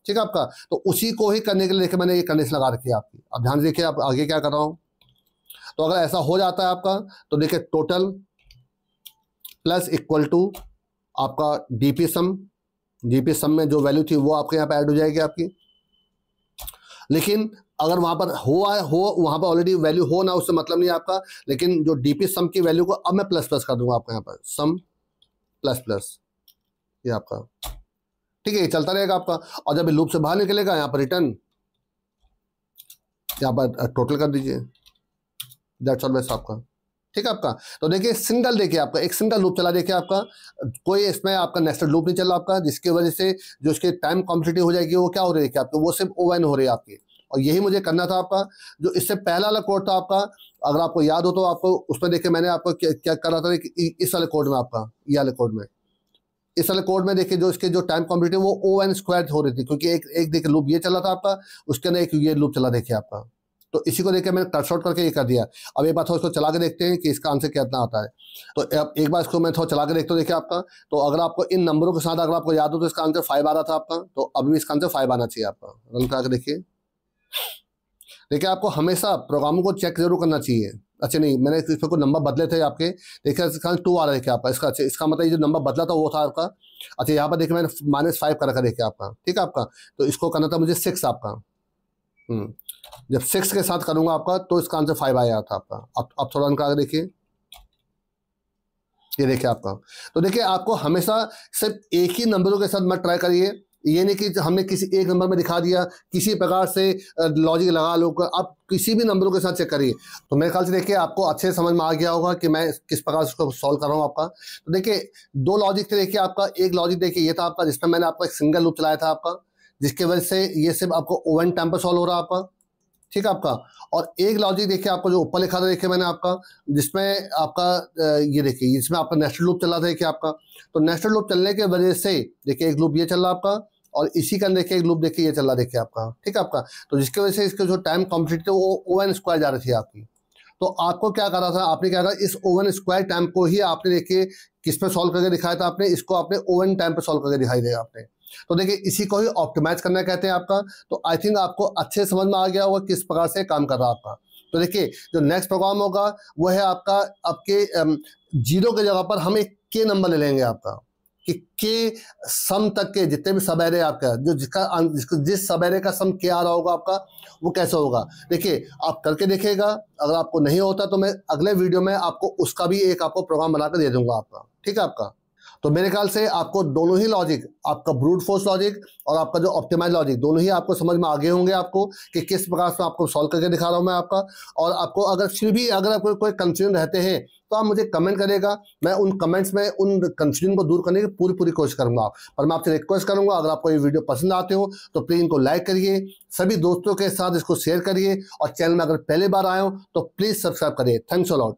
Speaker 1: ठीक है आपका। तो उसी को ही करने के लिए देखिए मैंने ये कंडीशन लगा रखी है आपकी। अब ध्यान देखिए आप आगे क्या कर रहा हूँ। तो अगर ऐसा हो जाता है आपका, तो देखिए टोटल प्लस इक्वल टू आपका डीपी सम में जो वैल्यू थी वो आपके यहाँ पे ऐड हो जाएगी आपकी। लेकिन अगर वहां पर वहां पर ऑलरेडी वैल्यू हो ना, उससे मतलब नहीं आपका, लेकिन जो डीपी सम की वैल्यू को अब मैं प्लस प्लस कर दूंगा आपको यहाँ पर, सम प्लस प्लस, ये आपका ठीक है, ये चलता रहेगा आपका। और जब लूप से बाहर निकलेगा यहाँ पर रिटर्न, यहाँ पर टोटल कर दीजिए, दैट्स ऑल बेस्ट आपका, ठीक है आपका। तो देखिए सिंगल, देखिए आपका एक सिंगल लूप चला, देखिए आपका कोई इसमें आपका नेस्टेड लूप नहीं चल रहा आपका, जिसकी वजह से जो उसके टाइम कॉम्पिटिटिव हो जाएगी, वो क्या हो रही है आपको, वो सिर्फ ओवन हो रही है आपकी। और यही मुझे करना था आपका। जो इससे पहला वाला कोड था आपका, अगर आपको याद हो तो आपको उसमें देखिए मैंने आपको क्या कर रहा था कि इस वाले कोड में आपका, ये वाले कोड में, इस वाले कोड में देखिए जो इसके जो टाइम कॉम्पिटिटिव वो ओवन स्क्वायर हो रही थी, क्योंकि एक देखिए लूप ये चला था आपका, उसके अंदर एक ये लूप चला देखिए आपका। तो इसी को देखिए मैंने कट शॉर्ट करके ये कर दिया। अब एक बार थोड़ा इसको चला के देखते हैं कि इसका आंसर कितना आता है। तो अब एक बार इसको मैं थोड़ा चला के देखता हूँ, देखिए आपका। तो अगर आपको इन नंबरों के साथ अगर आपको याद हो तो इसका आंसर 5 आ रहा था आपका, तो अभी भी इसका आंसर 5 आना चाहिए आपका। रन करा के देखिए। देखिए आपको हमेशा प्रोग्रामों को चेक जरूर करना चाहिए। अच्छा नहीं, मैंने इस पर कोई नंबर बदले थे आपके, देखिए इसका 2 आ रहा है देखिए आपका, इसका मतलब ये जो नंबर बदला था वो था आपका। अच्छा यहाँ पर देखिए मैंने -5 कर रखा देखिए आपका, ठीक है आपका। तो इसको करना था मुझे 6 आपका। जब 6 के साथ करूंगा आपका तो इसका आंसर 5 आया था आपका। अब थोड़ा रन करा देखिए, ये देखिए आपका। तो देखिए आपको हमेशा सिर्फ एक ही नंबरों के साथ मत ट्राई करिए। ये नहीं कि हमने किसी एक नंबर में दिखा दिया, किसी प्रकार से लॉजिक लगा लो, आप किसी भी नंबरों के साथ चेक करिए। तो मेरे ख्याल से देखिए आपको अच्छे से समझ में आ गया होगा कि मैं किस प्रकार से उसको सॉल्व कर रहा हूँ आपका। तो देखिए 2 लॉजिक थे देखिए आपका। एक लॉजिक देखिए ये था आपका, जिसमें मैंने आपका एक सिंगल लूप चलाया था आपका, जिसकी वजह से ये सिर्फ आपको ओवन टाइम पर सॉल्व हो रहा है आपका, ठीक है आपका। और एक लॉजिक देखिए आपको जो ऊपर लिखा था देखिए मैंने आपका, जिसमें आपका ये देखिए इसमें आपका नेस्टेड लूप चला था देखिए आपका। तो नेस्टेड लूप चलने की वजह से देखिए एक लूप ये चल रहा आपका, और इसी का देखिए एक लूप देखिए ये चल रहा देखिए आपका, ठीक है आपका। तो जिसकी वजह से इसके जो टाइम कॉम्प्लीट थे वो ओवन स्क्वायर जा रही थी आपकी। तो आपको क्या करा था, आपने क्या करा, इस ओवन स्क्वायर टाइम को ही आपने देखिए किस पे सॉल्व करके दिखाया था आपने, इसको आपने ओवन टाइम पे सॉल्व करके दिखाई दिया आपने। तो देखिए इसी को ही ऑप्टिमाइज करना कहते हैं आपका। तो आई थिंक आपको अच्छे समझ में आ गया होगा किस प्रकार से काम कर रहा है आपका। तो देखिए जो नेक्स्ट प्रोग्राम होगा वो है आपका, आपके 0 की जगह पर हम एक के नंबर ले लेंगे आपका, कि के सम तक के जितने भी सब एरे आपका, जो जिस सब एरे का सम के आ रहा होगा आपका, वो कैसे होगा देखिए आप करके देखिएगा। अगर आपको नहीं होता तो मैं अगले वीडियो में आपको उसका भी एक आपको प्रोग्राम बनाकर दे दूंगा आपका, ठीक है आपका। तो मेरे ख्याल से आपको दोनों ही लॉजिक, आपका ब्रूट फोर्स लॉजिक और आपका जो ऑप्टिमाइज लॉजिक, दोनों ही आपको समझ में आ गए होंगे आपको कि किस प्रकार से आपको सॉल्व करके दिखा रहा हूं मैं आपका। और आपको अगर फिर भी अगर आपको कोई कंफ्यूजन रहते हैं तो आप मुझे कमेंट करेगा, मैं उन कमेंट्स में उन कंफ्यूजन को दूर करने की पूरी कोशिश करूंगा। पर मैं आपसे रिक्वेस्ट करूंगा, अगर आपको ये वीडियो पसंद आते हो तो प्लीज इनको लाइक करिए, सभी दोस्तों के साथ इसको शेयर करिए, और चैनल में अगर पहली बार आए हो तो प्लीज सब्सक्राइब करिए। Thanks a lot.